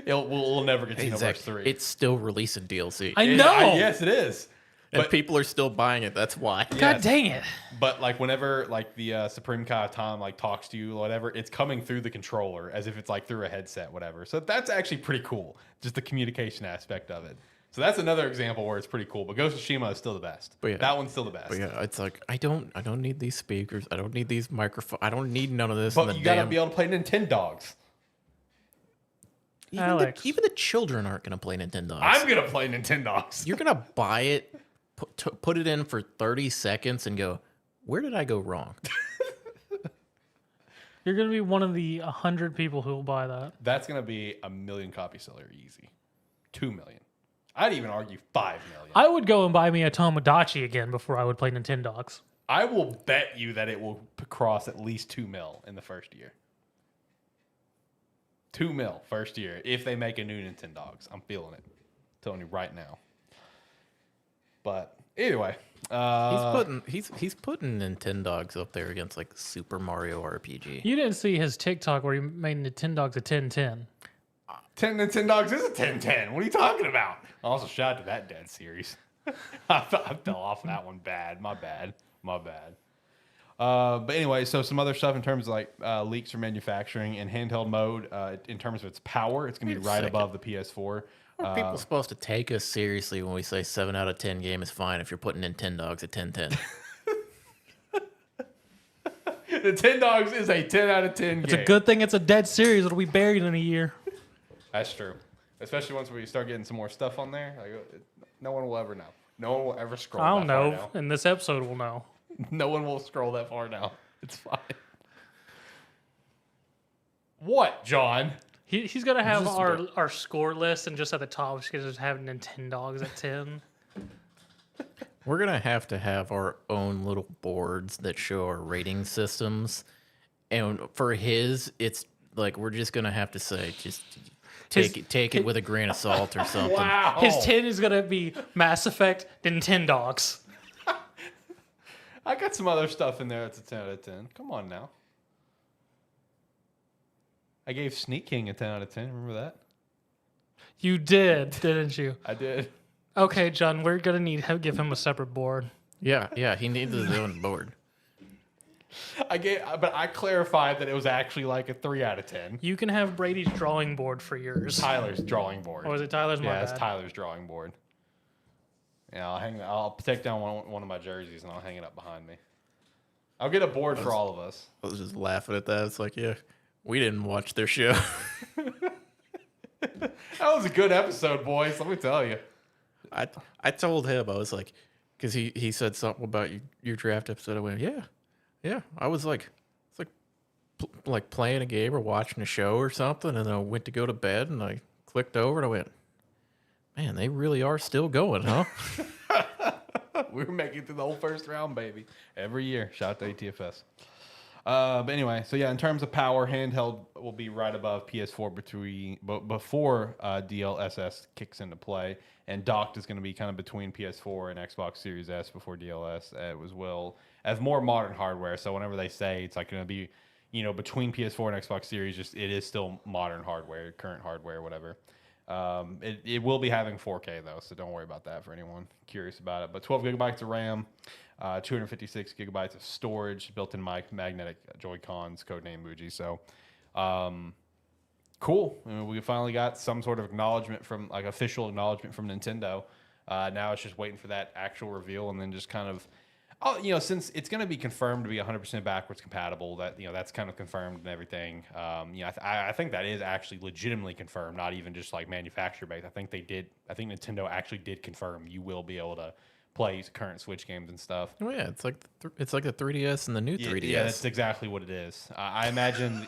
We'll never get to Xenoverse Zach, 3. it's still releasing DLC. I know. Yes, it is. and But, people are still buying it. That's why. God yes. dang it. But like whenever like the Supreme Kai of Time like talks to you or whatever, it's coming through the controller as if it's like through a headset, whatever. So that's actually pretty cool. Just the communication aspect of it. So that's another example where it's pretty cool. But Ghost of Tsushima is still the best. But yeah. That one's still the best. But yeah, it's like I don't need these speakers. I don't need these microphones. I don't need none of this. But you gotta be able to play Nintendogs. Alex. Even the children aren't gonna play Nintendo. I'm gonna play Nintendogs. You're gonna buy it, put it in for 30 seconds, and go, where did I go wrong? You're going to be one of the 100 people who will buy that. That's gonna be a 1 million copy seller easy. 2 million. I'd even argue 5 million. I would go and buy me a Tomodachi again before I would play Nintendogs. I will bet you that it will cross at least 2 mil in the first year. 2 mil first year if they make a new Nintendogs. I'm feeling it. Telling you right now. But anyway, he's putting Nintendogs up there against like Super Mario RPG. You didn't see his TikTok where he made Nintendogs a 1010. 10 Nintendogs is a 1010. What are you talking about? Also, shout out to that dead series. I fell off that one bad. My bad. But anyway, so some other stuff in terms of like leaks from manufacturing and handheld mode. In terms of its power, it's going to be right above the PS4. Are people supposed to take us seriously when we say 7 out of 10 game is fine if you're putting Nintendogs at 1010? Nintendogs is a 10 out of 10 It's game. a good thing it's a dead series. It'll be buried in a year. That's true. Especially once we start getting some more stuff on there. Like, no one will ever know. No one will ever scroll I don't that far know. now. In this episode, we'll know. No one will scroll that far now. It's fine. What, John? He's going to have our score list, and just at the top, he's going to just have Nintendogs at 10. We're going to have our own little boards that show our rating systems. And for his, it's like we're just going to have to say, just take it with a grain of salt or something. Wow. His 10 is going to be Mass Effect, Nintendogs. I got some other stuff in there that's a 10 out of 10. Come on now. I gave Sneak King a 10 out of 10. Remember that? You did, didn't you? I did. Okay, John, we're going to need to give him a separate board. Yeah, he needs his own board. But I clarified that it was actually like a 3 out of 10. You can have Brady's drawing board for yours. Tyler's drawing board. Or was it Tyler's? Yeah, My it's bad. Tyler's drawing board. Yeah, I'll take down one of my jerseys and I'll hang it up behind me. I'll get a board for all of us. I was just laughing at that. It's like, yeah, we didn't watch their show. That was a good episode, boys. Let me tell you. I told him, I was like, because he said something about your draft episode. I went, yeah. I was like, it's like, like playing a game or watching a show or something, and I went to go to bed, and I clicked over, and I went, man, they really are still going, huh? We're making it through the whole first round, baby. Every year. Shout out to ATFS. But anyway, so yeah, in terms of power, handheld will be right above PS4 before DLSS kicks into play, and docked is going to be kind of between PS4 and Xbox Series S before DLS as well as more modern hardware. So whenever they say it's like going to be, between PS4 and Xbox Series, it is still modern hardware, current hardware, whatever. It will be having 4K though, so don't worry about that for anyone curious about it. But 12 gigabytes of RAM, 256 gigabytes of storage, built-in magnetic Joy-Cons, codename Muji. So, cool. I mean, we finally got some sort of acknowledgement from, like, official acknowledgement from Nintendo. Now it's just waiting for that actual reveal, and then just kind of, since it's going to be confirmed to be 100% backwards compatible, that's kind of confirmed and everything. I think that is actually legitimately confirmed, not even just like manufacturer based. I think Nintendo actually did confirm you will be able to play current Switch games and stuff. Oh yeah, it's like the 3DS and the new 3DS. Yeah, that's exactly what it is. I imagine.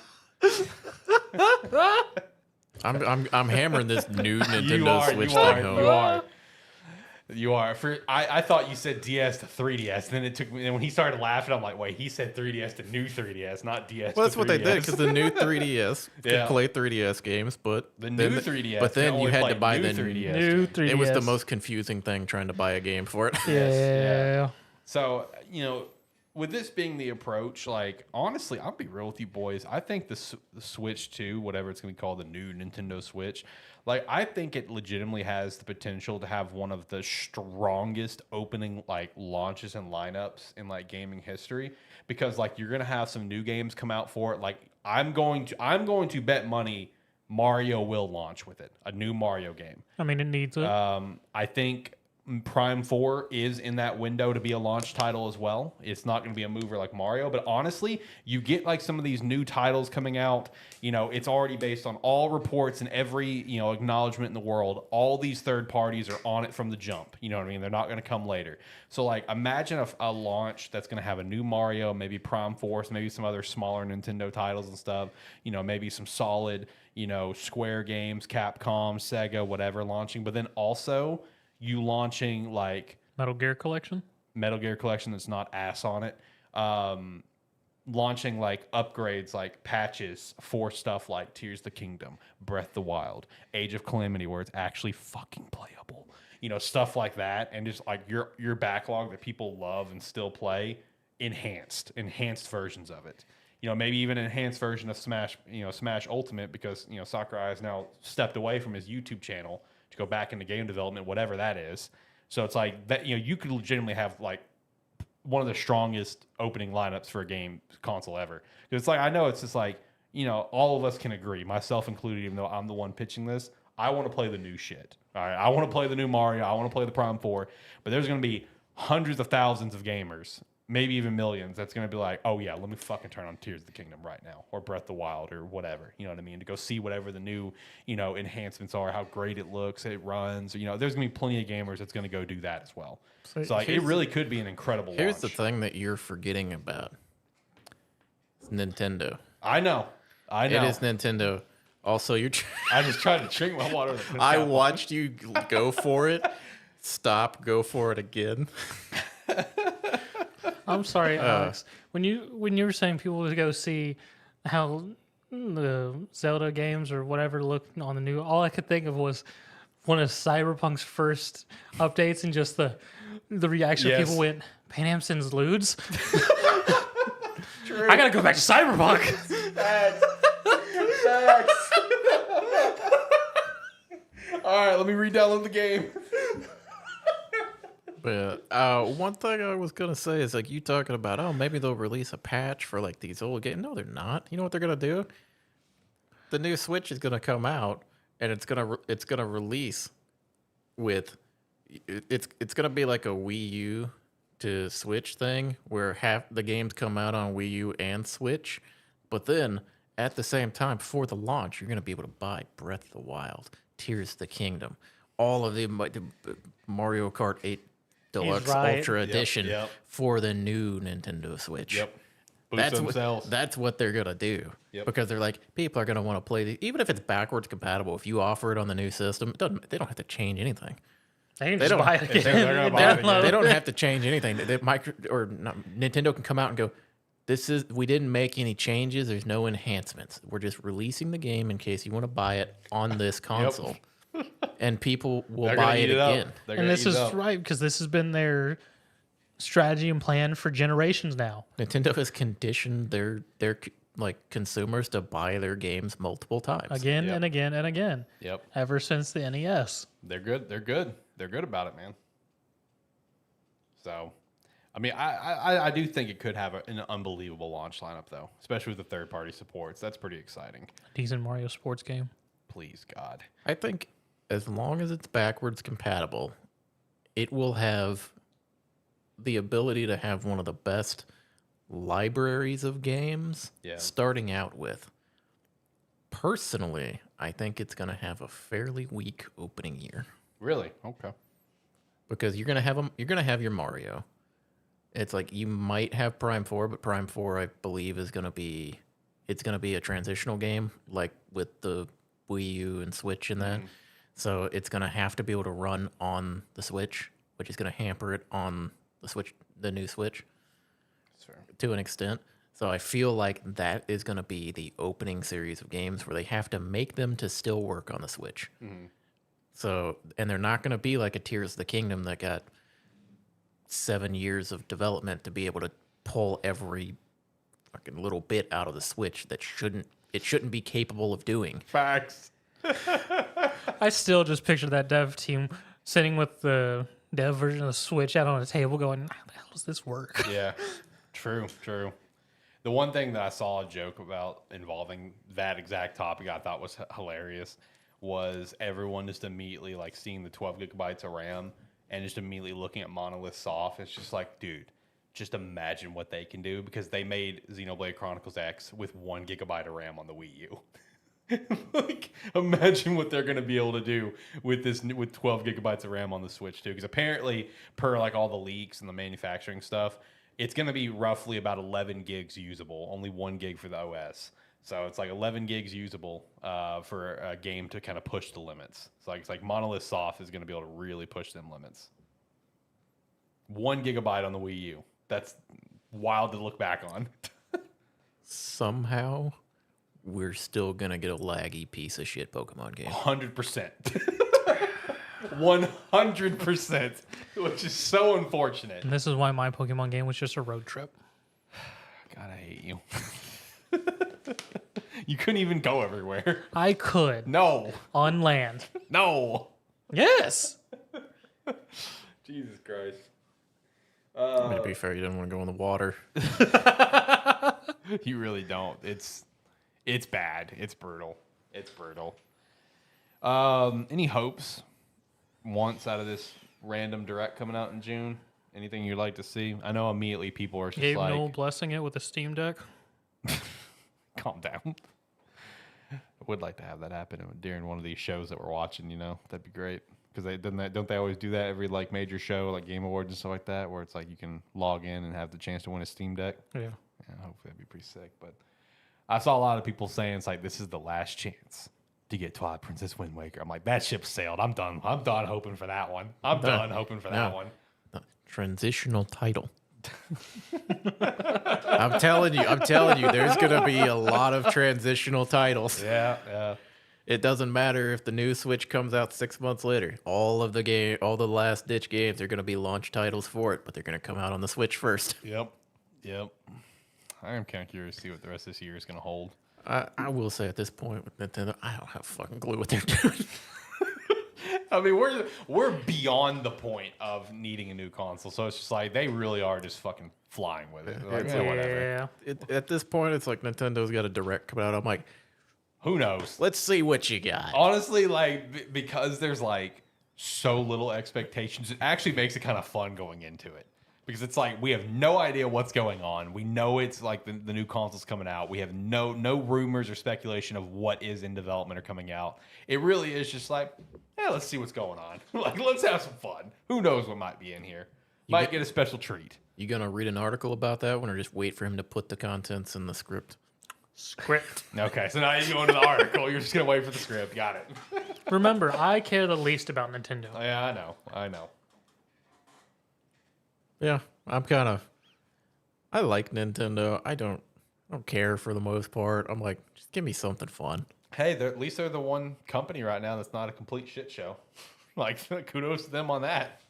I'm hammering this new Nintendo Switch thing home. You are. I thought you said DS to 3DS. Then it took me. And when he started laughing, I'm like, wait, he said 3DS to new 3DS, not DS. Well, that's to 3DS. what they did, because the new 3DS could play 3DS games, but the new 3DS. But then you had to buy the 3DS. New 3DS. It was the most confusing thing trying to buy a game for it. Yeah. So with this being the approach, like, honestly, I'll be real with you boys. I think the Switch 2, whatever it's going to be called, the new Nintendo Switch, like, I think it legitimately has the potential to have one of the strongest opening, like, launches and lineups in, like, gaming history, because, like, you're going to have some new games come out for it. Like, I'm going to bet money Mario will launch with it, a new Mario game. I mean, it needs it. I think Prime 4 is in that window to be a launch title as well. It's not going to be a mover like Mario, but honestly, you get like some of these new titles coming out, it's already based on all reports and every, acknowledgement in the world. All these third parties are on it from the jump. You know what I mean? They're not going to come later. So like, imagine a launch that's going to have a new Mario, maybe Prime 4, maybe some other smaller Nintendo titles and stuff, maybe some solid, Square games, Capcom, Sega, whatever launching, but then also you launching like Metal Gear Collection that's not ass on it. Launching like upgrades, like patches for stuff like Tears of the Kingdom, Breath of the Wild, Age of Calamity, where it's actually fucking playable. Stuff like that, and just like your backlog that people love and still play, enhanced versions of it. Maybe even an enhanced version of Smash, Smash Ultimate, because Sakurai has now stepped away from his YouTube channel to go back into game development, whatever that is. So it's like that, you could legitimately have like one of the strongest opening lineups for a game console ever. Because it's like, I know it's just like, all of us can agree, myself included, even though I'm the one pitching this, I want to play the new shit. All right, I want to play the new Mario, I want to play the Prime 4, but there's going to be hundreds of thousands of gamers, maybe even millions, that's going to be like, oh yeah, let me fucking turn on Tears of the Kingdom right now, or Breath of the Wild, or whatever, you know what I mean, to go see whatever the new, enhancements are, how great it looks, it runs, there's going to be plenty of gamers that's going to go do that as well. So like, it really could be an incredible Here's launch. the thing that you're forgetting about. It's Nintendo. I know. It is Nintendo. Also, I just tried to drink my water. I watched you go for it. Stop. Go for it again. I'm sorry, Alex. When you were saying people would go see how the Zelda games or whatever look on the new, all I could think of was one of Cyberpunk's first updates, and just the reaction of people went, Pan Am sends lewds? I gotta go back to Cyberpunk. Facts. All right, let me re-download the game. But one thing I was gonna say is, like, you talking about, oh, maybe they'll release a patch for like these old games. No, they're not. You know what they're gonna do? The new Switch is gonna come out, and it's gonna release with it's gonna be like a Wii U to Switch thing, where half the games come out on Wii U and Switch, but then at the same time, before the launch, you're gonna be able to buy Breath of the Wild, Tears of the Kingdom, all of the Mario Kart 8 Deluxe right. Ultra Edition for the new Nintendo Switch. Yep. Boost themselves. That's what they're gonna do. Yep. Because they're like, people are gonna want to play even if it's backwards compatible. If you offer it on the new system, they don't have to change anything. They can just buy it again. They're gonna buy it again. They don't have to change anything. Nintendo can come out and go, we didn't make any changes. There's no enhancements. We're just releasing the game in case you want to buy it on this console. And people will buy it again. And this is right, because this has been their strategy and plan for generations now. Nintendo has conditioned their like consumers to buy their games multiple times. Again and again and again. Yep. Ever since the NES. They're good. They're good. They're good about it, man. So, I mean, I do think it could have an unbelievable launch lineup, though, especially with the third-party supports. That's pretty exciting. Decent Mario sports game. Please, God. I think as long as it's backwards compatible, it will have the ability to have one of the best libraries of games starting out with. Personally, I think it's going to have a fairly weak opening year. Really? Okay. Because you're gonna have your Mario. It's like you might have Prime 4, but Prime 4 I believe is gonna be a transitional game, like with the Wii U and Switch and that. So it's gonna have to be able to run on the Switch, which is gonna hamper it on the new Switch. Sure. To an extent. So I feel like that is gonna be the opening series of games where they have to make them to still work on the Switch. So, and they're not going to be like a Tears of the Kingdom that got 7 years of development to be able to pull every fucking little bit out of the Switch that shouldn't be capable of doing. Facts. I still just picture that dev team sitting with the dev version of the Switch out on a table going, how the hell does this work? Yeah. True. The one thing that I saw a joke about involving that exact topic I thought was hilarious was everyone just immediately like seeing the 12 gigabytes of RAM and just immediately looking at Monolith Soft. It's just like, dude, just imagine what they can do, because they made Xenoblade Chronicles X with 1 gigabyte of RAM on the Wii U. Like, imagine what they're going to be able to do with 12 gigabytes of RAM on the Switch too. Because apparently, per like all the leaks and the manufacturing stuff, it's going to be roughly about 11 gigs usable, only 1 gig for the OS. So it's like 11 gigs usable for a game to kind of push the limits. It's like Monolith Soft is going to be able to really push them limits. 1 gigabyte on the Wii U. That's wild to look back on. Somehow, we're still going to get a laggy piece of shit Pokemon game. 100%. 100%. Which is so unfortunate. And this is why my Pokemon game was just a road trip. God, I hate you. You couldn't even go everywhere. I could. No. On land. No. Yes. Jesus Christ. I mean, to be fair, you didn't want to go in the water. You really don't. It's bad. It's brutal. It's brutal. Any hopes, wants out of this random direct coming out in June? Anything you'd like to see? I know immediately people are just Gabe like... Newell blessing it with a Steam Deck. Calm down. I would like to have that happen during one of these shows that we're watching, you know? That'd be great. Because don't they always do that every like major show, like Game Awards and stuff like that, where it's like you can log in and have the chance to win a Steam Deck? Yeah. Yeah, hopefully that'd be pretty sick. But I saw a lot of people saying it's like, this is the last chance to get Twilight Princess Wind Waker. I'm like, that ship sailed. I'm done hoping for that one. That one. Transitional title. I'm telling you, there's gonna be a lot of transitional titles. Yeah. It doesn't matter if the new Switch comes out 6 months later. All the last ditch games are gonna be launch titles for it, but they're gonna come out on the Switch first. Yep. I am kind of curious to see what the rest of this year is gonna hold. I will say at this point with Nintendo, I don't have a fucking clue what they're doing. I mean, we're beyond the point of needing a new console, so it's just like they really are just fucking flying with it. Like, whatever. At this point, it's like Nintendo's got a direct come out. I'm like, who knows? Let's see what you got. Honestly, like because there's like so little expectations, it actually makes it kind of fun going into it. Because it's like we have no idea what's going on. We know it's like the new console's coming out. We have no rumors or speculation of what is in development or coming out. It really is just like, yeah, let's see what's going on. Like, let's have some fun. Who knows what might be in here? Might get a special treat. You gonna read an article about that one, or just wait for him to put the contents in the script? Script. Okay, so now you go into the article. You're just gonna wait for the script. Got it. Remember, I care the least about Nintendo. Yeah, I know. Yeah, I like Nintendo. I don't care for the most part. I'm like, just give me something fun. Hey, at least they're the one company right now that's not a complete shit show. Like, kudos to them on that.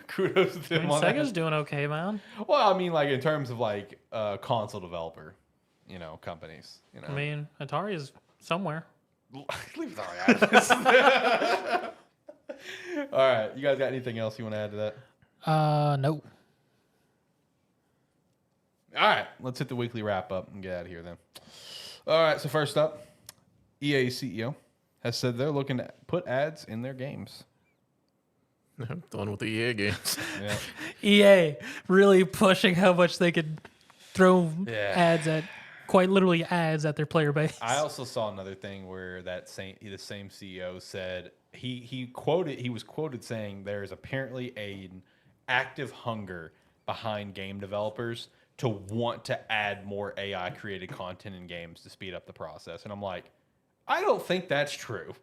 Kudos to them on Sega's that. doing okay, man. Well, I mean, like in terms of like console developer, companies. I mean, Atari is somewhere. Leave Atari out of this. All right, you guys got anything else you want to add to that? No. All right, let's hit the weekly wrap up and get out of here then. All right, so first up, EA CEO has said they're looking to put ads in their games. I'm done with the EA games. Yeah. EA really pushing how much they could throw Yeah. quite literally ads at their player base. I also saw another thing where the same CEO said he was quoted saying there is apparently an active hunger behind game developers to want to add more AI created content in games to speed up the process. And I'm like, I don't think that's true.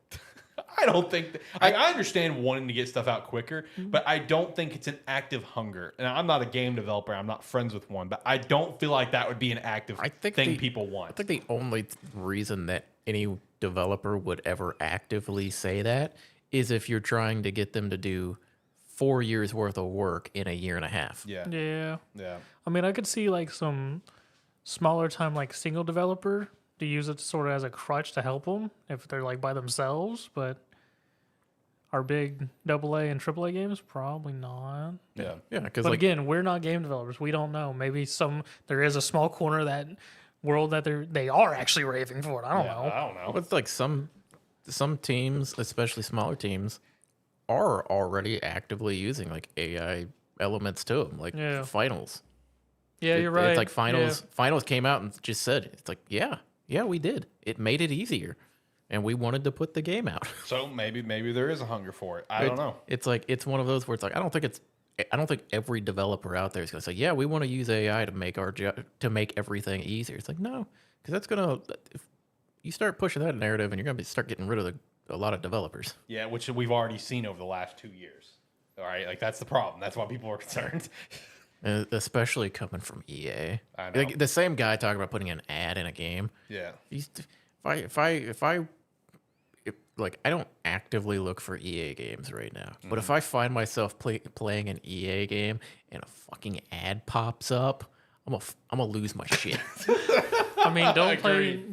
I don't think I understand wanting to get stuff out quicker, but I don't think it's an active hunger. And I'm not a game developer. I'm not friends with one, but I don't feel like that would be an active thing people want. I think the only reason that any developer would ever actively say that is if you're trying to get them to do 4 years worth of work in a year and a half. Yeah. Yeah. I mean, I could see like some smaller time, like single developer to use it sort of as a crutch to help them if they're like by themselves. But our big AA and AAA games, probably not. Yeah. Yeah, because But again, we're not game developers. We don't know. Maybe there is a small corner of that world that they are actually raving for it. I don't know. I don't know. it's like some teams, especially smaller teams, are already actively using like AI elements to them, like finals. Yeah, you're right. It's like finals. Yeah. Finals came out and just said it's like, yeah, we did. It made it easier, and we wanted to put the game out. So maybe there is a hunger for it. I don't know. It's like it's one of those where it's like I don't think every developer out there is going to say, yeah, we want to use AI to make to make everything easier. It's like no, because that's gonna if you start pushing that narrative, and you're gonna start getting rid of a lot of developers. Yeah, which we've already seen over the last 2 years. All right, like that's the problem. That's why people are concerned. Especially coming from EA. I know. Like, the same guy talking about putting an ad in a game. Yeah. Like, I don't actively look for EA games right now, but if I find myself playing an EA game and a fucking ad pops up, I'm gonna lose my shit. I mean,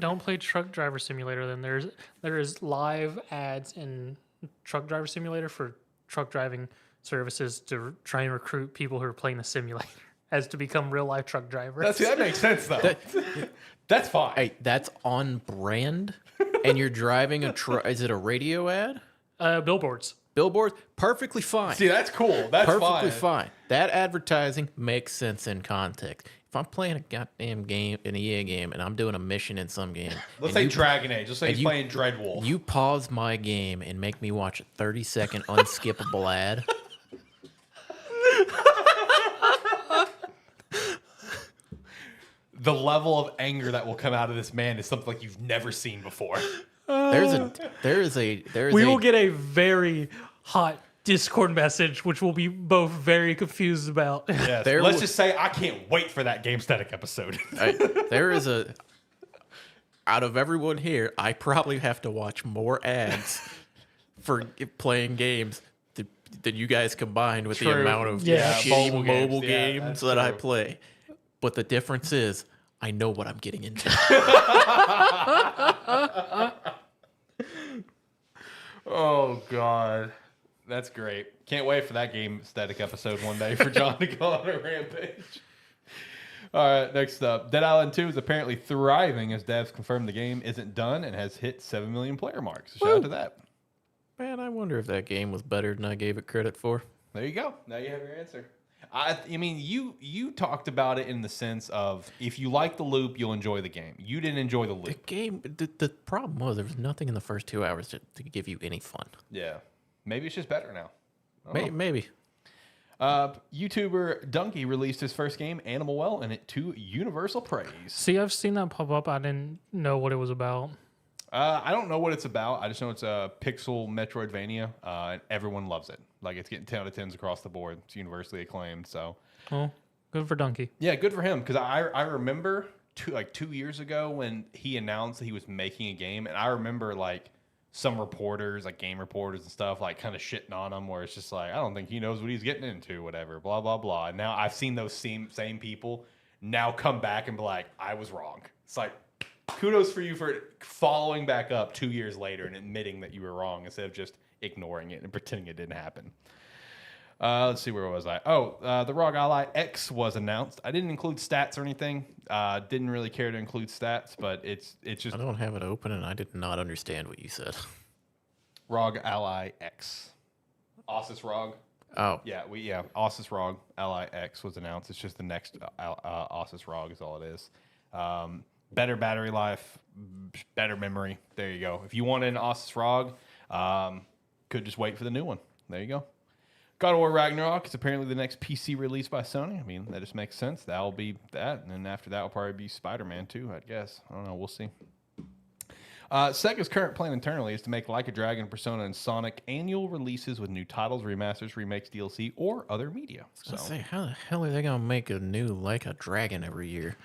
don't play Truck Driver Simulator. Then there is live ads in Truck Driver Simulator for truck driving services to try and recruit people who are playing the simulator as to become real life truck drivers. That makes sense though. That's fine. Hey, that's on brand, and you're driving a truck. Is it a radio ad? Billboards. Billboard? Perfectly fine. See, that's cool. That's Perfectly fine. fine. That advertising makes sense in context. If I'm playing a goddamn game, an EA game, and I'm doing a mission in some game, Let's say Dragon Age. Let's say he's playing Dreadwolf. you pause my game and make me watch a 30-second unskippable ad. The level of anger that will come out of this man is something like you've never seen before. We will get a very hot Discord message, which we'll be both very confused about. Yes. Let's just say I can't wait for that Gamestetic episode. There is out of everyone here, I probably have to watch more ads for playing games than you guys combined with the amount of shitty mobile games that I play. But the difference is, I know what I'm getting into. Oh, God. That's great. Can't wait for that Gamestetic episode one day for John to go on a rampage. All right, next up. Dead Island 2 is apparently thriving as devs confirm the game isn't done and has hit 7 million player marks. So shout out to that. Man, I wonder if that game was better than I gave it credit for. There you go. Now you have your answer. I mean, you talked about it in the sense of if you like the loop, you'll enjoy the game. You didn't enjoy the loop. The problem was there was nothing in the first 2 hours to give you any fun. Yeah. Maybe it's just better now. Maybe. YouTuber Donkey released his first game, Animal Well, and it to universal praise. See, I've seen that pop up. I didn't know what it was about. I don't know what it's about. I just know it's a pixel Metroidvania, and everyone loves it. Like, it's getting 10 out of 10s across the board. It's universally acclaimed. So, Oh, good for Donkey. yeah, good for him. Because I remember 2 years ago when he announced that he was making a game, and I remember like some reporters, like game reporters and stuff, like kind of shitting on him, where it's just like, I don't think he knows what he's getting into, whatever, blah blah blah. And now I've seen those same people now come back and be like, I was wrong. It's like, kudos for you for following back up 2 years later and admitting that you were wrong instead of just ignoring it and pretending it didn't happen. Let's see, where was I? The ROG Ally X was announced. I didn't include stats or anything. Didn't really care to include stats, but it's just I don't have it open, and I did not understand what you said. ROG Ally X. Asus ROG. Oh, Yeah, Asus ROG Ally X was announced. It's just the next Asus ROG is all it is. Better battery life, better memory. There you go. If you want an Asus ROG, could just wait for the new one. There you go. God of War Ragnarok is apparently the next PC release by Sony. I mean, that just makes sense. That'll be that. And then after that will probably be Spider-Man 2, I guess. I don't know. We'll see. Sega's current plan internally is to make Like a Dragon, Persona, and Sonic annual releases with new titles, remasters, remakes, DLC, or other media. I was gonna say, how the hell are they gonna make a new Like a Dragon every year?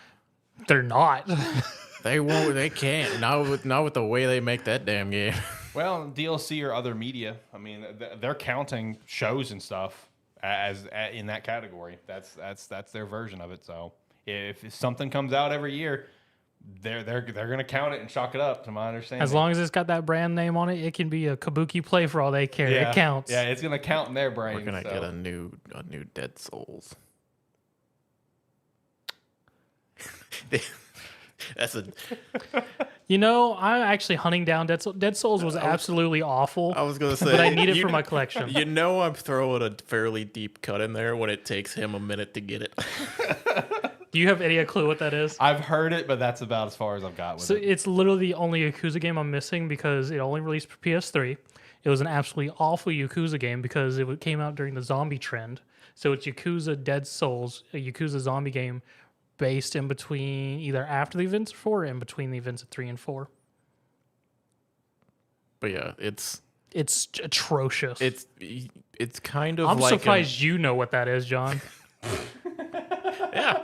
They're not. They won't. They can't. Not with the way they make that damn game. Well, DLC or other media. I mean, they're counting shows and stuff as in that category. That's their version of it. So if something comes out every year, they're gonna count it and chalk it up. To my understanding, As long as it's got that brand name on it, it can be a kabuki play for all they care. It counts. Yeah, it's gonna count in their brain. We're gonna get a new Dead Souls. That's a. You know, I'm actually hunting down Dead Souls. Dead Souls was absolutely awful. I was gonna say, but I need it for my collection. You know, I'm throwing a fairly deep cut in there when it takes him a minute to get it. Do you have any clue what that is? I've heard it, but that's about as far as I've got with So it. it's literally the only Yakuza game I'm missing because it only released for PS3. It was an absolutely awful Yakuza game because it came out during the zombie trend. So it's Yakuza Dead Souls, a Yakuza zombie game based in between either after the events of 4 or in between the events of 3 and 4. But yeah, it's atrocious. It's kind of I'm like surprised you know what that is, John. yeah,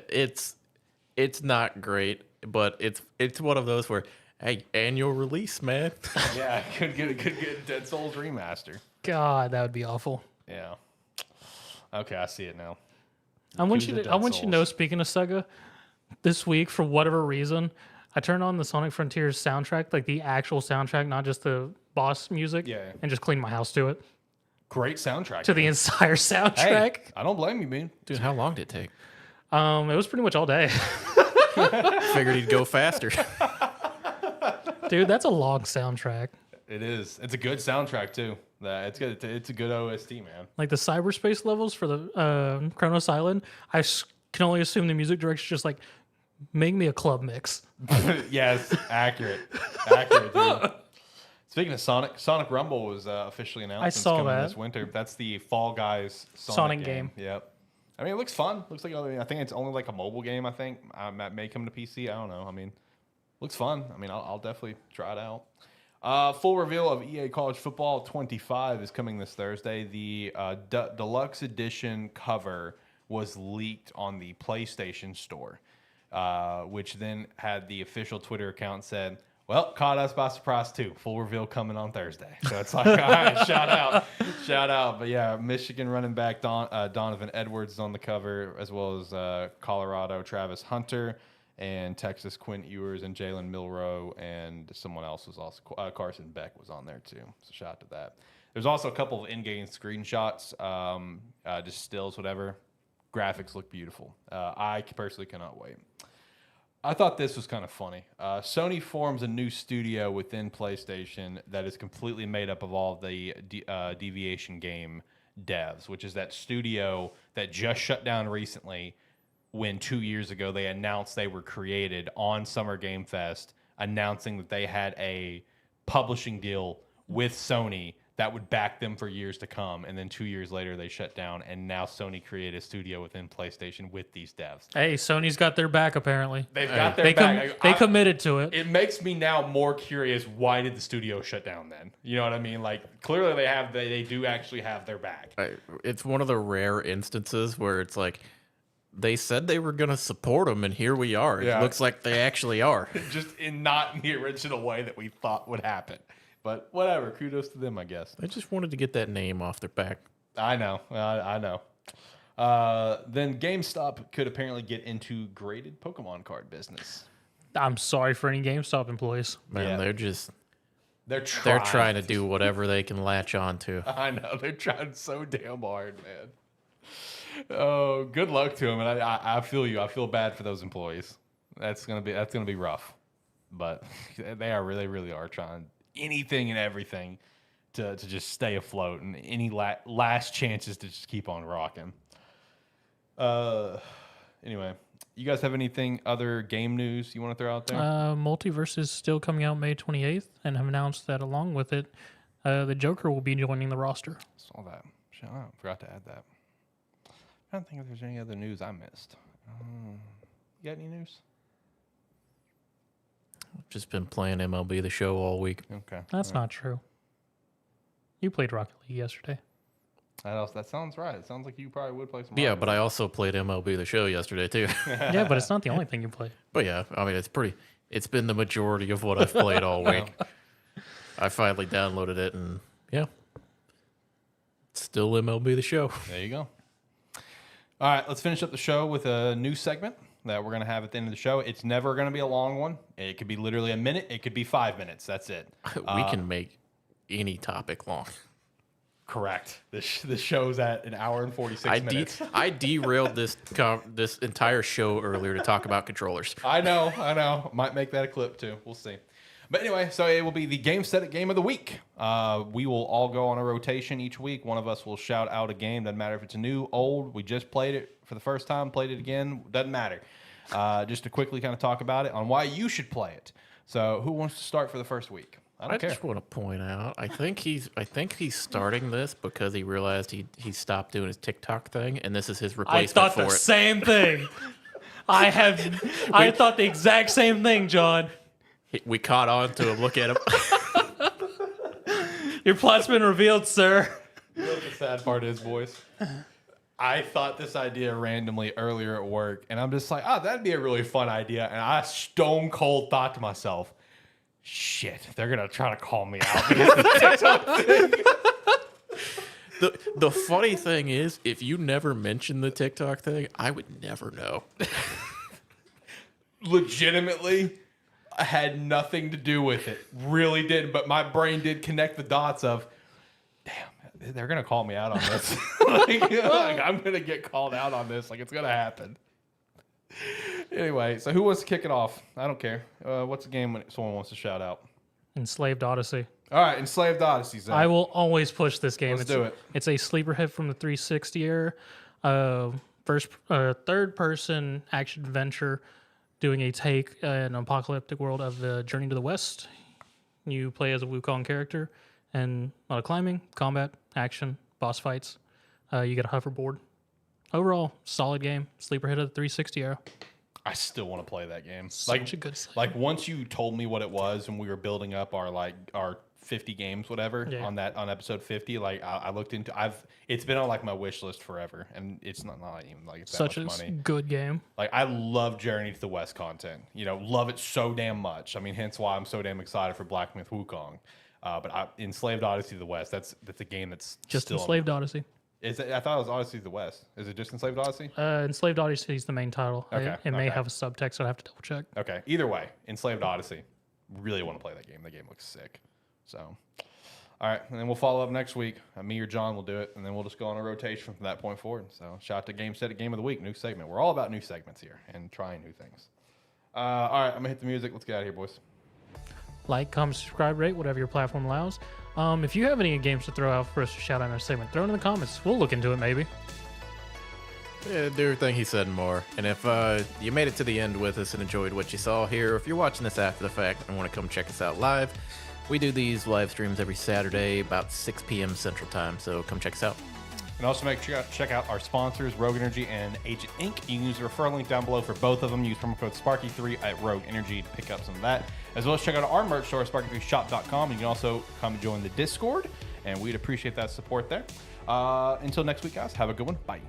it's not great, but it's one of those where, hey, annual release, man. Yeah, could get Dead Souls remaster. God, that would be awful. Yeah. Okay, I see it now. I want you Yakuza to Dead know, Souls. speaking of Sega, this week, for whatever reason, I turned on the Sonic Frontiers soundtrack, like the actual soundtrack, not just the boss music, Yeah. and just cleaned my house to it, Great soundtrack. to the man. entire soundtrack. Hey, I don't blame you, man. Dude, how long did it take? It was pretty much all day. Figured he'd go faster. Dude, that's a long soundtrack. It is. It's a good soundtrack too. It's good. It's a good OST, man. Like the cyberspace levels for the Chronos Island, can only assume the music director's just like, make me a club mix. Yes, accurate, dude. Speaking of Sonic Rumble was officially announced. I It's saw coming that. this winter. That's the Fall Guys Sonic game. Yep. I mean, it looks fun. Looks like I think it's only like a mobile game. I think it may come to PC. I don't know. I mean, looks fun. I mean, I'll definitely try it out. Full reveal of EA College Football 25 is coming this Thursday. The deluxe edition cover was leaked on the PlayStation Store, which then had the official Twitter account said, well, caught us by surprise too. Full reveal coming on Thursday. So it's like, all right, shout out. But yeah, Michigan running back Donovan Edwards is on the cover, as well as Colorado Travis Hunter, and Texas Quinn Ewers and Jalen Milroe, and someone else was also Carson Beck was on there too. So shout out to that. There's also a couple of in-game screenshots, just stills, whatever. Graphics look beautiful. I personally cannot wait. I thought this was kind of funny. Sony forms a new studio within PlayStation that is completely made up of all the Deviation game devs, which is that studio that just shut down recently when 2 years ago they announced they were created on Summer Game Fest, announcing that they had a publishing deal with Sony that would back them for years to come. And then 2 years later, they shut down. And now Sony created a studio within PlayStation with these devs. Hey, Sony's got their back, apparently. They've got their back. They committed to it. It makes me now more curious, why did the studio shut down then? You know what I mean? Like, clearly they do actually have their back. It's one of the rare instances where it's like, they said they were going to support them, and here we are. It looks like they actually are. Just not in the original way that we thought would happen. But whatever, kudos to them, I guess. They just wanted to get that name off their back. I know. Then GameStop could apparently get into graded Pokemon card business. I'm sorry for any GameStop employees. Man, Yeah. they're trying to do whatever they can latch on to. I know. They're trying so damn hard, man. Oh, good luck to them. And I feel you. I feel bad for those employees. That's gonna be rough. But they really are trying anything and everything to just stay afloat, and any last chances to just keep on rocking. Anyway, you guys have anything other game news you want to throw out there? Multiverse is still coming out May 28th, and have announced that along with it, the Joker will be joining the roster. Saw that. Shout out. Forgot to add that. I don't think if there's any other news I missed. You got any news? Just been playing MLB The Show all week. Okay. That's not true. You played Rocket League yesterday. That sounds right. It sounds like you probably would play some. Yeah, but I also played MLB The Show yesterday too. Yeah, but it's not the only thing you play. But yeah, I mean, it's been the majority of what I've played all week. I finally downloaded it, and yeah, it's still MLB The Show. There you go. All right, let's finish up the show with a new segment that we're going to have at the end of the show. It's never going to be a long one. It could be literally a minute. It could be 5 minutes. That's it. We can make any topic long. Correct. This show's at an hour and 46 minutes. I derailed this entire show earlier to talk about controllers. I know. Might make that a clip too. We'll see. But anyway, so it will be the Gamestetic Game of the Week. We will all go on a rotation each week. One of us will shout out a game. Doesn't matter if it's new, old. We just played it for the first time, played it again. Doesn't matter. Just to quickly kind of talk about it on why you should play it. So who wants to start for the first week? I don't care. Just want to point out, I think he's starting this because he realized he stopped doing his TikTok thing, and this is his replacement for it. I thought the same thing. I thought the exact same thing, John. We caught on to him. Look at him. Your plot's been revealed, sir. You know what the sad part is, boys? I thought this idea randomly earlier at work, and I'm just like, that'd be a really fun idea. And I stone cold thought to myself, shit, they're going to try to call me out because of the TikTok thing. The funny thing is, if you never mentioned the TikTok thing, I would never know. Legitimately, I had nothing to do with it. Really didn't. But my brain did connect the dots of, damn, they're going to call me out on this. like, I'm going to get called out on this. Like, it's going to happen. Anyway, so who wants to kick it off? I don't care. What's a game when someone wants to shout out? Enslaved Odyssey. All right, Enslaved Odyssey, Zach. I will always push this game. Let's do it. It's a sleeper hit from the 360 era. Third-person action adventure doing a take in an apocalyptic world of the Journey to the West. You play as a Wukong character, and a lot of climbing, combat, action, boss fights. You get a hoverboard. Overall, solid game. Sleeper hit of the 360 era. I still want to play that game. Such a good slate. Like once you told me what it was and we were building up our 50 games, whatever, on episode 50, like I looked into. It's been on like my wish list forever, and it's not even like it's such that much money. Good game. Like I love Journey to the West content. Love it so damn much. I mean, hence why I'm so damn excited for Black Myth Wukong. But Enslaved Odyssey of the West, that's a game that's just still Enslaved Odyssey. Is it? I thought it was Odyssey of the West. Is it just Enslaved Odyssey? Enslaved Odyssey is the main title. Okay, It may have a subtext, so I have to double check. Okay. Either way, Enslaved Odyssey. Really want to play that game. The game looks sick. So, all right, and then we'll follow up next week. Me or John will do it, and then we'll just go on a rotation from that point forward. So, shout out to Gamestetic Game of the Week, new segment. We're all about new segments here and trying new things. All right, I'm gonna hit the music. Let's get out of here, boys. Like, comment, subscribe, rate, whatever your platform allows. If you have any games to throw out for us to shout out in our segment, throw it in the comments. We'll look into it, maybe. Yeah, do everything he said and more. And if you made it to the end with us and enjoyed what you saw here, if you're watching this after the fact and want to come check us out live, We do these live streams every Saturday about 6 p.m. Central Time, so come check us out. And also make sure to check out our sponsors, Rogue Energy and Agent Inc. You can use the referral link down below for both of them. Use promo code Sparky3 at Rogue Energy to pick up some of that. As well as check out our merch store, Sparky3shop.com. You can also come join the Discord, and we'd appreciate that support there. Until next week, guys, have a good one. Bye.